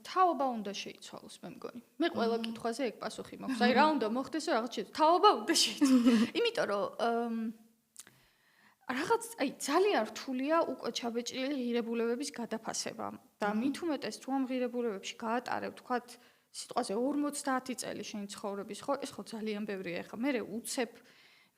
თაობა უნდა შეიცვალოს, მე მგონი. მე ყველა კითხვაზე ეგ პასუხი მაქვს. აი რა უნდა მოხდეს, რომ რაღაც შეიცვალოს. თაობა უნდა შეიცვალოს. იმიტომ რომ რაღაც აი ძალიან რთულია უკვე ჩაბეჭრილი ღირებულებების გადაფასება და მით უმეტეს თუ ამ ღირებულებებში გაატარებ, თქვათ, სიტყვაზე 50 წელი შენი ცხოვრების, ხო, ეს ხო ძალიან ბევრია. ეხლა მე უცებ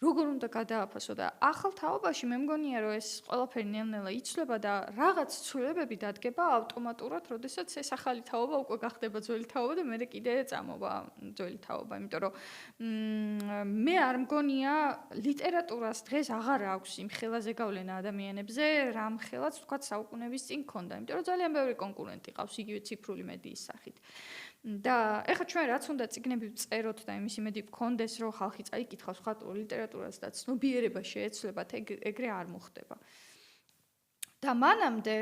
როგორ უნდა გადააფასო და ახალ თაობაში მე მგონია რომ ეს ყველაფერი ნელ-ნელა იცვლება და რაღაც ცვლილებები დადგება ავტომატურად, როდესაც ეს ახალი თაობა უკვე გახდება ძველი თაობა და მე კიდე წამოვა ძველი თაობა, იმიტომ რომ მე არ მგონია ლიტერატურას დღეს აღარ აქვს იმ ხელაზე გავლენა ადამიანებზე, რამ ხელაც თქვა საუკუნეების წინ ქონდა, იმიტომ რომ ძალიან ბევრი კონკურენტი ყავს იგივე ციფრული მედიის სახით. და ეხლა ჩვენ რაც უნდა წიგნები ვწეროთ და იმის იმედი გქონდეს, რომ ხალხი წაიკითხავს ხალხურ ლიტერატურას და ცნობიერება შეეცვლებათ, ეგრე არ მოხდება. და მანამდე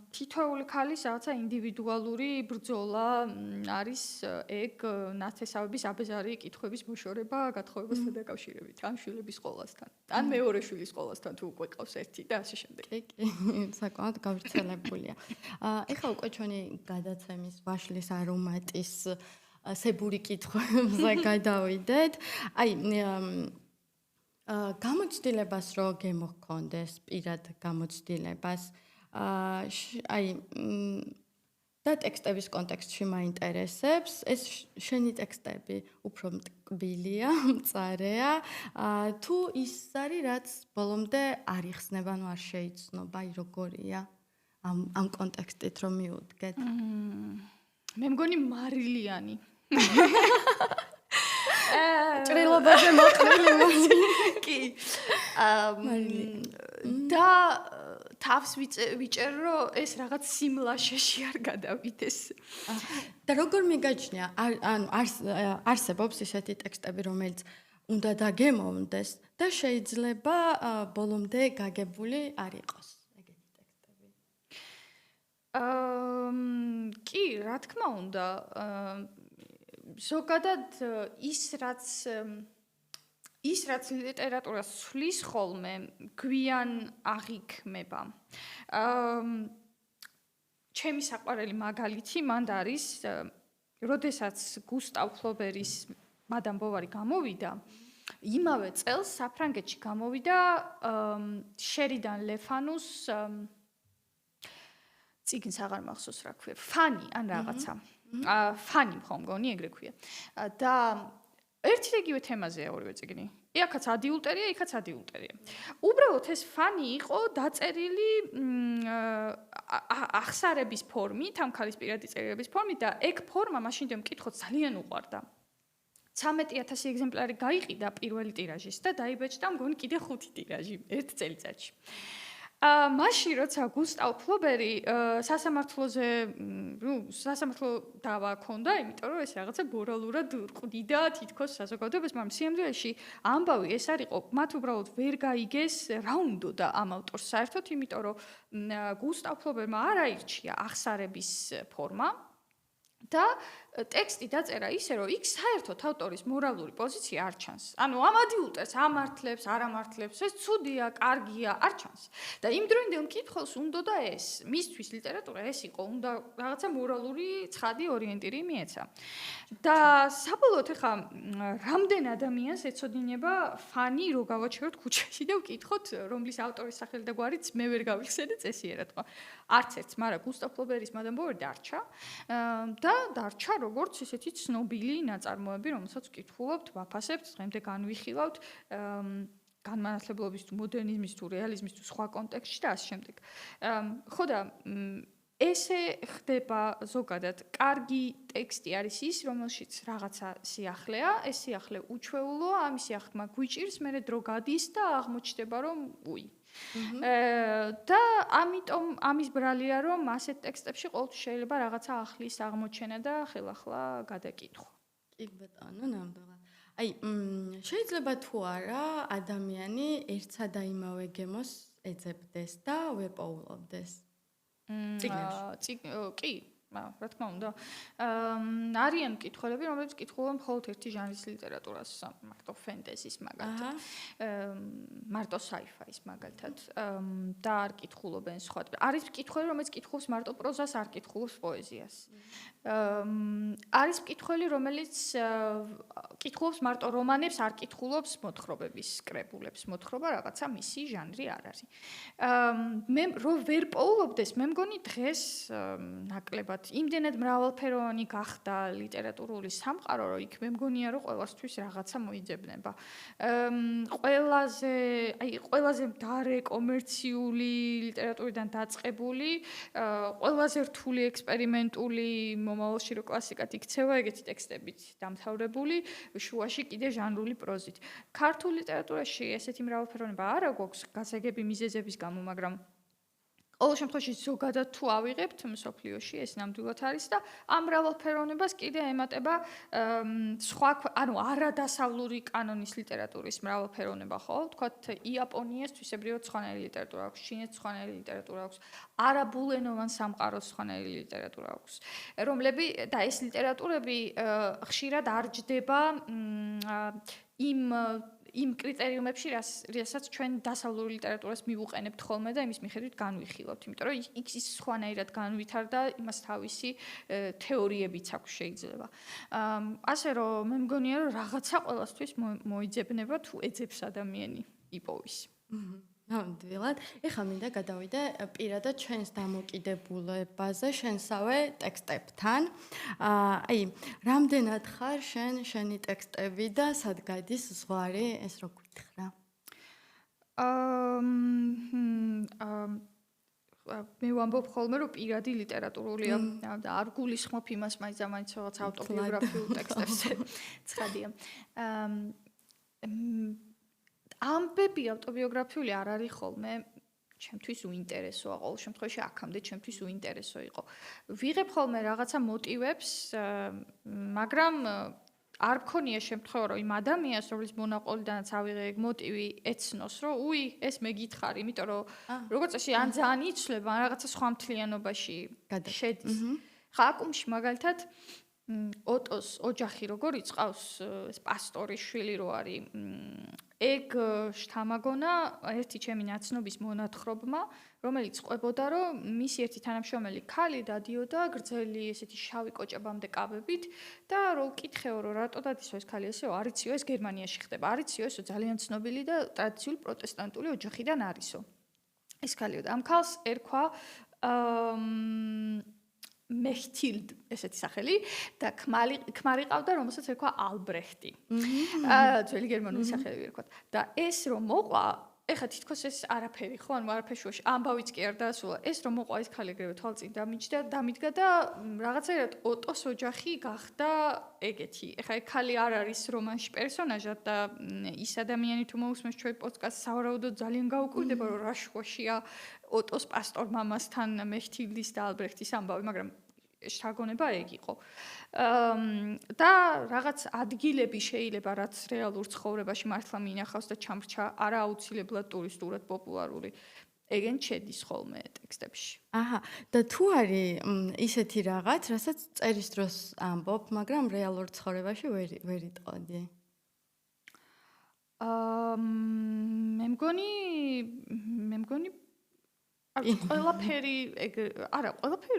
თითოეული ქალის რაღაცა ინდივიდუალური ბრძოლა არის ეგ ნათესავების აბეზარი კითხვების მოშორება გათხოვებასთან დაკავშირებით, ან შვილების სკოლასთან, ან მეორე შვილის სკოლასთან თუ უკვე ყავს ერთი და ასე შემდეგ. კი, საკმაოდ გავრცელებულია. ეხლა უკვე ჩვენი გადაცემის ვაშლის არომატის სებური კითხვებზე გადავიდეთ. აი გამოცდილებას რო გემოჰქონდეს, პირად გამოცდილებას, აი და ტექსტების კონტექსტში მაინტერესებს, ეს შენი ტექსტები უფრო მტკბილია, მწარეა, თუ ის არის, რაც ბოლომდე არ იხსნება, ანუ არ შეიცნობა, აი როგორია ამ კონტექსტით რომ მიუდგეთ. მე მგონი მარილიანი. ჭრილობაზე მოყრილი კი. და თავს ვიჭერ რომ ეს რაღაც სიმლაშეში არ გადავიდეს. და როგორ მიგაჩნია, ანუ არსებობს ისეთი ტექსტები, რომელიც უნდა დაგემოვნდეს და შეიძლება ბოლომდე გაგებული არ იყოს ეგეთი ტექსტები. კი, რა თქმა უნდა, ზოგადად ის რაც ლიტერატურას ცვლის ხოლმე, გვიან აღიქმება. ჩემი საყვარელი მაგალითი მანდ არის, როდესაც გუსტავ ფლობერის მადამ ბოვარი გამოვიდა, იმავე წელს საფრანგეთში გამოვიდა შერიდან ლეფანუს წიგნს აღარ მახსოვს რა ქვია, ფანი ან რაღაცა. ფანი ხომ მგონი ეგრე ქვია. და ერთი და იგივე თემაზეა ორივე წიგნი. იქაც ადიულტერია, იქაც ადიულტერია. უბრალოდ ეს ფანი იყო დაწერილი ახსარების ფორმით, ამ ქალის პირადი წერილების ფორმით და ეგ ფორმა მაშინდე მკითხოთ ძალიან უყვარდა. 13,000 ეგზემპლარი გაიყიდა პირველი ტირაჟის და დაიბეჭდა მგონი კიდე 5 ტირაჟი ერთ წელიწადში. მაშინ როცა გუსტავ ფლობერი სასამართლოზე, სასამართლო დავა ჰქონდა, იმიტომ რომ ეს რაღაცა მორალურად ყდიდა თითქოს საზოგადოებას, მაგრამ სიამოვნებაში ამბავი ეს არ იყო, მათ უბრალოდ ვერ გაიგეს რა უნდოდა ამ ავტორს საერთოდ, იმიტომ რომ გუსტავ ფლობერმა არ აირჩია ახსარების ფორმა და ტექსტი დაწერა ისე, რომ იქ საერთოდ ავტორის მორალური პოზიცია არ ჩანს. ანუ ამ ადიულტერს ამართლებს, არ ამართლებს, ეს ცუდია, კარგია, არ ჩანს. და იმ დროინდელ მკითხველს უნდოდა ეს, მისთვის ლიტერატურა ეს იყო, უნდა რაღაცა მორალური ცხადი ორიენტირი მიეცა. და საბოლოოდ ახლა რამდენ ადამიანს ეცოდინება ფანი რო გავაჩეროთ ქუჩაში და ვკითხოთ, რომლის ავტორის სახელი და გვარიც მე ვერ გავიხსენე წესიერად თქვა. არც ერთს, მაგრამ გუსტავ ფლობერის მადამ ბოვარი დარჩა. და დარჩა როგორც ისეთი ცნობილი ნაწარმოები, რომელსაც ვკითხულობთ, ვაფასებთ, დღემდე განვიხილავთ, განმანათლებლობის თუ მოდერნიზმის თუ რეალიზმის თუ სხვა კონტექსტში და ასე შემდეგ. ხო და ესე ხდება ზოგადად, კარგი ტექსტი არის ის, რომელშიც რაღაცა სიახლეა, ეს სიახლე უჩვეულოა, ამის სიახლემა გვიჭირს, მერე დრო გადის და აღმოჩნდება, რომ უი. და ამიტომ ამის ბრალია, რომ ასეთ ტექსტებში ყოველთვის შეიძლება რაღაცა ახლის აღმოჩენა და ხელახლა გადაკითხვა. კი ბატონო, ნამდვილად. აი, შეიძლება თუ არა ადამიანი ერთსა და იმავე გემოს ეძებდეს და ვეპოულობდეს. კი, რა თქმა უნდა. არიან მკითხველები, რომლებიც კითხულობენ მხოლოდ ერთი ჟანრის ლიტერატურას, მარტო ფენტეზის მაგალითად. მარტო sci-fi-ის მაგალითად. და არ კითხულობენ სხვა. არის მკითხველი, რომელიც კითხულობს მარტო პროზას, არ კითხულობს პოეზიას. არის მკითხველი, რომელიც კითხულობს მარტო რომანებს, არ კითხულობს მოთხრობების კრებულებს. მოთხრობა რაღაცა მისი ჟანრი არ არის. მე რო ვერ პოულობდეს, მე მგონი დღეს ნაკლებად იმდენად მრავალფეროვანი გახდა ლიტერატურული სამყარო, რომ იქ მე მგონია, რომ ყველასთვის რაღაცა მოიძებნება. ყველაზე მდარე კომერციული ლიტერატურიდან დაწყებული, ყველაზე რთული ექსპერიმენტული მომავალში რო კლასიკად იქცევა, ეგეთი ტექსტებით დამთავრებული, შუაში კიდე ჟანრული პროზით. ქართულ ლიტერატურაში ესეთი მრავალფეროვნება არ აქვს გასაგები მიზეზების გამო, მაგრამ ყოველ შემთხვევაში ზოგადად თუ ავიღებთ მსოფლიოში ეს ნამდვილად არის და ამ მრავალფეროვნებას კიდე ემატება სხვა არადასავლური კანონის ლიტერატურის მრავალფეროვნება, ხო? ვთქვათ, იაპონიას თვისებრივად სხვანაირი ლიტერატურა აქვს, ჩინეთს სხვანაირი ლიტერატურა აქვს, არაბულენოვან სამყაროს სხვანაირი ლიტერატურა აქვს, და ეს ლიტერატურები ხშირად არ ჯდება იმ კრიტერიუმებში, რასაც ჩვენ დასავლური ლიტერატურას მივუყენებთ ხოლმე და იმის მიხედვით განვიხილავთ, იმიტომ რომ იქ ის სხვანაირად განვითარდა, იმას თავისი თეორიებიც აქვს შეიძლება. ასე რომ მე მგონია, რომ რაღაცა ყველასთვის მოიძებნება თუ ეძებს ადამიანი იპოვის. ნამდვილად. ეხლა მინდა გადავიდე პირადად ჩვენს დამოკიდებულებაზე, შენსავე ტექსტებთან. რამდენად ხარ შენი ტექსტები და სად გადის ზღვარი, ეს რო გითხრა? მე ვამბობ ხოლმე, რომ პირადი ლიტერატურულია და არ გულისხმობ იმას მაინც რაღაც ავტობიოგრაფიულ ტექსტებზე. ცხადია. ამბები ავტობიოგრაფიული არ არის ხოლმე ჩემთვის უინტერესოა, ყოველ შემთხვევაში აქამდე ჩემთვის უინტერესო იყო. ვიღებ ხოლმე რაღაცა მოტივებს, მაგრამ არ მქონია შემთხვევა, რომ იმ ადამიანს, რომლის მონაყოლიდანაც ავიღე ეგ მოტივი, ეცნოს, რომ ეს მე გითხარი, იმიტომ რომ როგორც წესი ან ძალიან იცვლება, ან რაღაცა სხვა მთლიანობაში შედის. ხა აკუმში მაგალითად ოტოს ოჯახი როგორ იწყავს, ეს პასტორის შვილი რო არის, ეგ შთამაგონა ერთი ჩემი ნაცნობის მონათხრობმა, რომელიც ყვებოდა, რომ მისი ერთი თანამშრომელი ქალი დადიოდა გრძელი ესეთი შავი კოჭებამდე კაბებით და რო ვკითხეო, რომ რატო დადისო ეს ქალი ესეო, არიციო, ეს გერმანიაში ხდება, არიციო, ესო ძალიან ცნობილი და ტრადიციული პროტესტანტული ოჯახიდან არისო. ეს ქალიო და ამ ქალს ერქვა მეხტილდ ესეთი სახელი და ქმარი ყავდა, რომელსაც ერქვა ალბრეხტი. ძველი გერმანული სახელები ერქვა. და ეს რომ მოყვა, ეხლა თითქოს ეს არაფერი ხო, ანუ არაფერი შუაში, ამბავიც კი არ დაასრულა. ეს რომ მოყვა ეს ქალი ეგრევე თვალწინ დამიჯდა და რაღაცაერად ოტოს ოჯახი გახდა ეგეთი. ეხლა ეგ ქალი არ არის რომანში პერსონაჟად და ის ადამიანი თუ მოусმენს ჩვენ პოდკასტს, სავარაუდოდ ძალიან გაუკვირდება, რომ რა შუაშია ოტოს პასტორ მამასთან მეხტილდის და ალბრეხტის ამბავი, მაგრამ შთაგონება ეგ იყო. და რაღაც ადგილები შეიძლება რაც რეალურ ცხოვრებაში მართლა მინახავს და ჩამრჩა არააუცილებლად ტურისტულად პოპულარული. ეგენ შედის ხოლმე ტექსტებში. და თუ არის ისეთი რაღაც, რასაც წერის დროს ამბობ, მაგრამ რეალურ ცხოვრებაში ვერ იტყოდი. მე მგონი ყველაფერი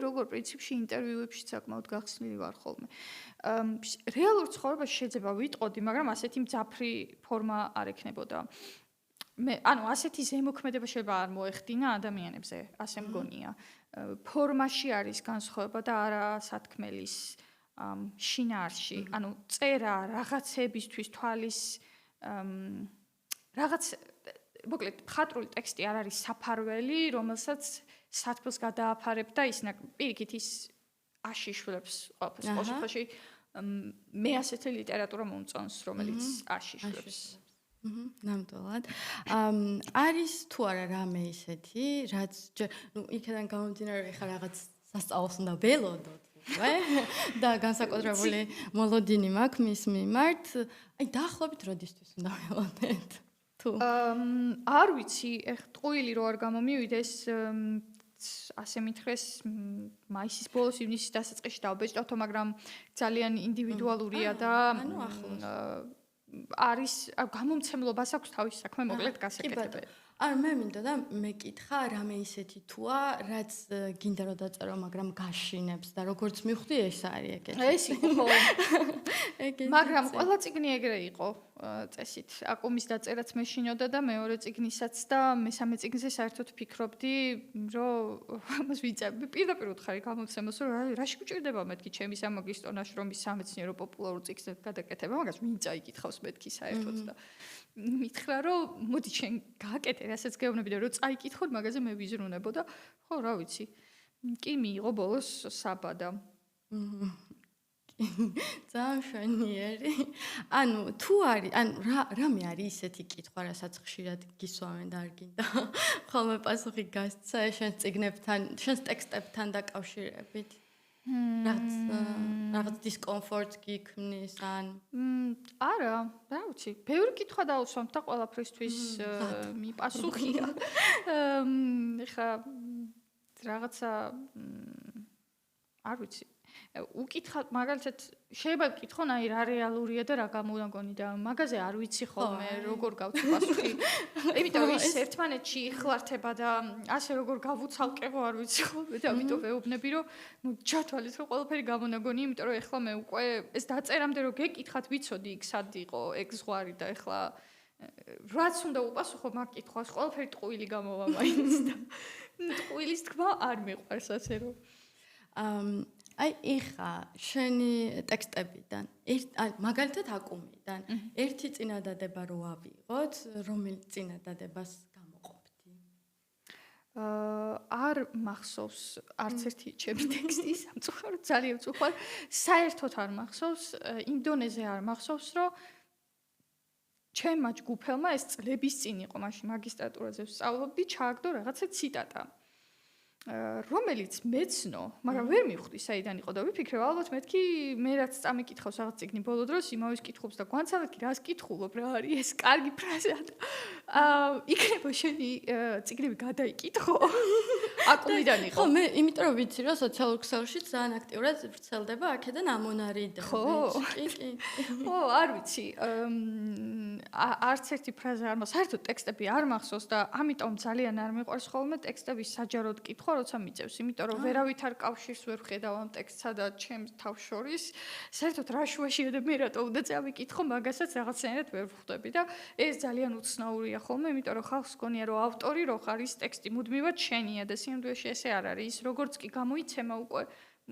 როგორ პრინციპში ინტერვიუებში საკმაოდ გახსნილი ვარ ხოლმე. რეალურ ცხოვრებაში შეიძლება ვიტყოდი, მაგრამ ასეთი მძაფრი ფორმა არ ექნებოდა. ასეთი ზემოქმედება შეიძლება არ მოეხდინა ადამიანებზე, ასე მგონია. ფორმაში არის განსხვავება და არა სათქმელის შინაარსში. წერა რაღაცებისთვის თვალის რაღაც მოკლედ ხატრული ტექსტი არ არის საფარველი, რომელსაც სათქმელს გადააფარებ და ის პირიქით ის აშიშვლებს ყველაფერს. ყოველ შემთხვევაში მე ასეთი ლიტერატურა მომწონს, რომელიც აშიშვლებს. ნამდვილად. არის თუ არა რამე ისეთი, რაც იქიდან გამომდინარე ხარ რაღაც სასწაულს უნდა ველოდოთ, და განსაკუთრებული მოლოდინი მაქვს მის მიმართ. დაახლოებით როდისთვის უნდა ველოდეთ? არ ვიცი, ტყუილი რო არ გამომივიდეს, ასე მითხრეს, მაისის ბოლოს ივნისის დასაწყისში დავბეჭდავთო, მაგრამ ძალიან ინდივიდუალურია და არის გამომცემლობას აქვს თავის საქმე მოკლედ გასაკეთებელი. არ მე მინდოდა მეკითხა რამე ისეთი თუა, რაც გინდა რომ დაწერო, მაგრამ გაშინებს და როგორც მივხვდი ეს არის ეგეთი. ეს იყო ხო. მაგრამ ყველა წიგნი ეგრე იყო წესით. აკუმის დაწერაც მე შინოდა და მეორე წიგნისაც და მესამე წიგნზე საერთოდ ფიქრობდი, რომ ამას ვიწევი. პირდაპირ უთხარი გამოცემას, რომ რაში გჭირდება მეთქი ჩემი სამაგისტრო ნაშრომის სამეცნიერო პოპულარულ წიგნზე გადაკეთება, მაგას ვინ წაიკითხავს მეთქი საერთოდ და მითხრა რომ მოდი შენ გააკეთე, რასაც გეუბნები და რომ წაიკითხოთ, მაგაზე მე ვიზრუნებო და ხო, რა ვიცი. კი მიიღო ბოლოს საბადა. ძალიან შვენიერი. ანუ თუ არის, ანუ რამე არის ისეთი კითხვა, რასაც ხშირად გისვამენ და არ გინდა ხოლმე პასუხი გასცა შენს წიგნებთან, შენს ტექსტებთან დაკავშირებით. რაღაც დისკომფორტს გიქმნის ან არა, რა ვიცი. ბევრი კითხვა დაუსვამთ და ყველაფრისთვის მიპასუხია. ეხა რაღაცა არ ვიცი. უკითხავ მაგალითად შეიძლება ვკითხონ აი რა რეალურია და რა გამონაგონი და მაგაზე არ ვიცი ხოლმე როგორ გავცი პასუხი. იმიტომ ის ერთმანეთში იხლართება და ასე როგორ გავუცალკევო არ ვიცი ხოლმე და ამიტომ ვეუბნები რომ ნუ ჩათვალეთ რომ ყველაფერი გამონაგონი, იმიტომ რომ ეხლა მე უკვე ეს დაწერამდე რომ გეკითხათ ვიცოდი იქ სად იყო ეგ ზღვარი და ეხლა რაც უნდა უპასუხო მაგ კითხვას ყველაფერი ტყუილი გამოვა მაინც და ტყუილის თქმა არ მიყვარს ასე რომ აი ეხა შენი ტექსტებიდან მაგალითად აკუმიდან ერთი წინადადება რო ავიღოთ, რომელი წინადადებას გამოყოფდი? არ მახსოვს არც ერთი ჩემი ტექსტი სამწუხაროდ ძალიან მწუხარ. საერთოდ არ მახსოვს, იმდონეზე არ მახსოვს, რომ ჩემმა ჯგუფელმა ეს წლების წინ იყო, მაშინ მაგისტრატურაზე ვსწავლობდი, ჩააგდო რაღაცა ციტატა. რომელიც მეცნო, მაგრამ ვერ მივხვდი საიდან იყო და ვიფიქრე, ალბათ მეთქი მე რაც წამიკითხავს რაღაც წიგნი ბოლო დროს, იმავის კითხულობს და გვანცადებ კი რას კითხულობ რა არის ეს კარგი ფრაზა და იქნება შენი წიგნები გადაიკითხო. აკუმიდან იყო. ხო, მე იმიტომ რომ ვიცი რომ სოციალურ ქსელში ძალიან აქტიურად ვრცელდება აქედან ამონარიდები. კი. ხო, არ ვიცი. არც ერთი ფრაზა არ მახსოვს, საერთოდ ტექსტები არ მახსოვს და ამიტომ ძალიან არ მიყვარს ხოლმე ტექსტების საჯაროდ კითხვა, როცა მიწევს, იმიტომ რომ ვერავით არ კავშირს ვერ ვხედავ ამ ტექსტსა და ჩემს თავს შორის. საერთოდ რა შუაშია და მე რატო უნდა წავიკითხო, მაგასაც რაღაცნაირად ვერ ვხვდები და ეს ძალიან უცნაურია ხოლმე, იმიტომ რომ ხალხს გონია რომ ავტორი რო ხარ, ის ტექსტი მუდმივად შენია და სიამდვილეში ესე არ არის. ის როგორც კი გამოიცემა უკვე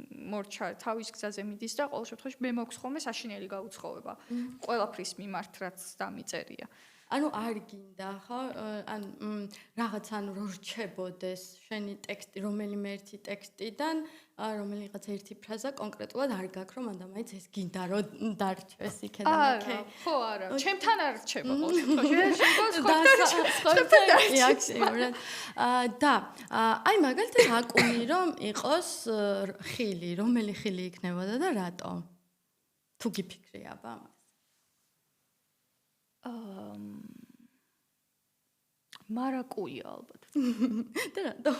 მორჩა თავის გზაზე მიდის და ყოველ შემთხვევაში მე მაქვს ხოლმე საშინელი გაუცხოვება ყველაფრის მიმართ რაც დამიწერია. ანუ არ გინდა, ხო? ან რაღაც ანუ რო რჩებოდეს შენი ტექსტი, რომელიმე ერთი ტექსტიდან, რომელიღაც ერთი ფრაზა კონკრეტულად არ გაქვს, რომ მანდა მაინც ეს გინდა რომ დარჩეს იქიდან, ოკეი. ხო, არა. ჩემთან არ რჩება ყოველ შემთხვევაში. აქტიურად. და აი მაგალითად აკუმი რომ იყოს ხილი, რომელი ხილი იქნებოდა და რატომ? თუ გიფიქრე აბა ამას. მარაკუია ალბათ. და რატო?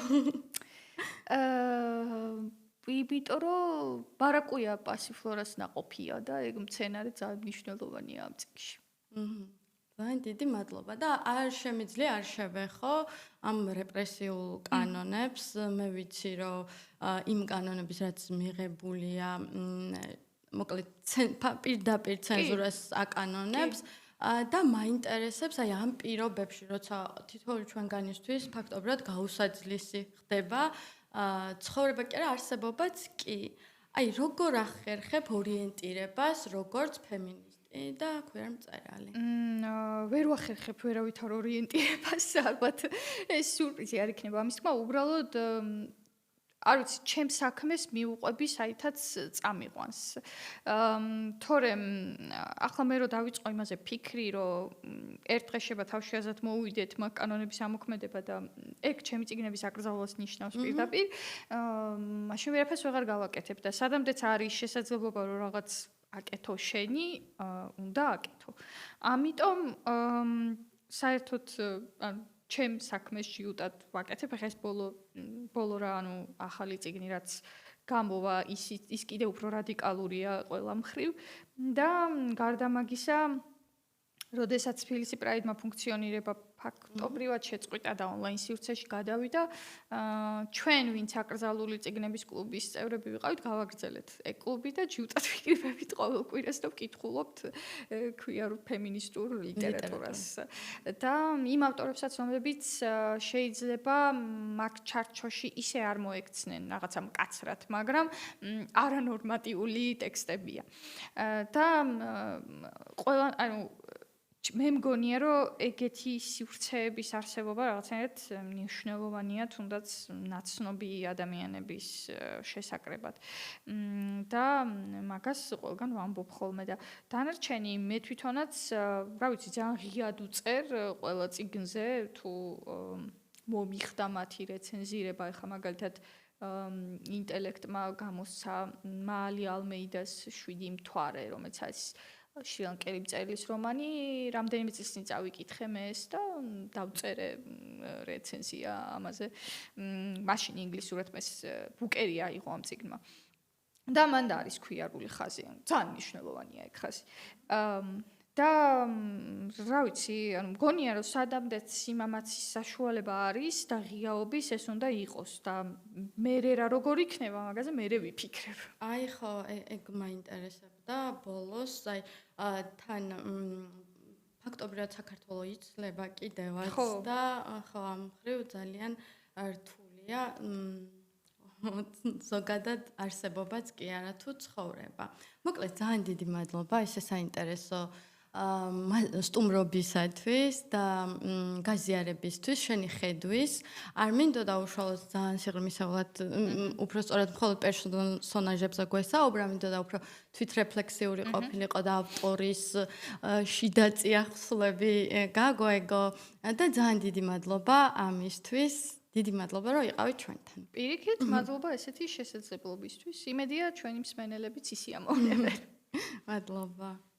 იმიტომ რომ მარაკუია პასიფლორას ნაყოფია და ეგ მცენარე ძალიან მნიშვნელოვანია ამ წიგნში. ძალიან დიდი მადლობა და არ შემიძლია არ შევეხო ამ რეპრესიულ კანონებს. მე ვიცი რომ იმ კანონების რაც მიღებულია მოკლედ პირდაპირ ცენზურას აკანონებს და მაინტერესებს აი ამ პირობებში, როცა თითოეული ჩვენგანისთვის ფაქტობრივად გაუსაძლისი ხდება ცხოვრება კი არა არსებობაც კი. აი როგორ ახერხებ ორიენტირებას როგორც ფემინისტი და queer მწერალი? ვერ ვახერხებ ვერავითარ ორიენტირებას, ალბათ ეს სიურპრიზი არ იქნება ამის თქმა, უბრალოდ არ ვიცი, ჩემს საქმეს მიუყვები, საითაც წამიყვანს. თორემ ახლა მე რო დავიწყო იმაზე ფიქრი, რომ ერთ დღეშება თავშეაზად მოვიდეთ მაგ კანონების ამოქმედება და ეგ ჩემი წიგნების აკრძალვას ნიშნავს პირდაპირ, მაშინ ვერაფერს ვეღარ გავაკეთებ და სადამდეც არის შესაძლებლობა რომ რაღაც აკეთო შენი, უნდა აკეთო. ამიტომ საერთოდ ჩემ საქმეს ჯიუტად ვაკეთებ, ახლა ეს ბოლო რა, ანუ ახალი წიგნი რაც გამოვა, ის კიდე უფრო რადიკალურია ყველა მხრივ და გარდა მაგისა, როდესაც თბილისი პრაიდმა ფუნქციონირება ფაქტობრივად შეწყვიტა და ონლაინ სივრცეში გადავიდა. ჩვენ ვინც აკრძალული წიგნების კლუბის წევრები ვიყავით, გავაგრძელეთ ეკლუბი და ჯიუტად ვიკრიბებით ყოველ კვირას და ვკითხულობთ ქვიარ ფემინისტურ ლიტერატურას. და იმ ავტორებსაც, რომლებიც შეიძლება მაგ ჩარჩოში ისე არ მოექცნენ რაღაცა მკაცრად, მაგრამ არანორმატიული ტექსტებია. და ყველა, მე მგონია, რომ ეგეთი სივრცეების არსებობა რაღაცნაირად მნიშვნელოვანია, თუნდაც ნაცნობი ადამიანების შესაკრებად. და მაგას ყველგან ვამბობ ხოლმე და დანარჩენი მე თვითონაც, რა ვიცი, ძალიან ღიად უწერ ყველა წიგნზე თუ მომიხდა მათი რეცენზირება, ეხლა მაგალითად ინტელექტმა გამოსცა მაალი ალმეიდას 7 მთვარე, რომელიც არის შრი-ლანკელი მწერლის რომანი, რამდენიმე წლის წინ წავიკითხე მე ეს და დავწერე რეცენზია ამაზე. მაშინ ინგლისურად მეს ბუკერი აიღო ამ წიგნმა. და მან და არის ქვიარული ხაზი, ძალიან მნიშვნელოვანია ეგ ხაზი. და რა ვიცი, მგონია რომ სადამდეც სიმამაცის საშუალება არის და ღიაობის ეს უნდა იყოს და მე რა როგორ იქნება მაგაზე მე ვიფიქრებ. აი ხო, ეგ მაინტერესებდა ბოლოს, აი თან ფაქტობრივად საქართველოს იცლება კიდევაც და ხო ამ მხრივ ძალიან რთულია ზოგადად არსებობაც კი არა თუ ცხოვრება. მოკლედ ძალიან დიდი მადლობა ესე საინტერესო სტუმრობისათვის და გაზიარებისთვის, შენი ხედვის. არ მინდოდა უშუალოდ ძალიან სიღრმისეულად, უფრო სწორად მხოლოდ პერსონაჟებზე გვესაუბრა, მინდოდა უფრო თვითრეფლექსიური ყოფილიყო და ავტორის შიდა წიაღსვლები გაგვეგო და ძალიან დიდი მადლობა ამისთვის. დიდი მადლობა, რომ იყავით ჩვენთან. პირიქით, მადლობა ესეთი შესაძლებლობისთვის. იმედია, ჩვენი მსმენელებიც ისე ამოვნებენ. მადლობა.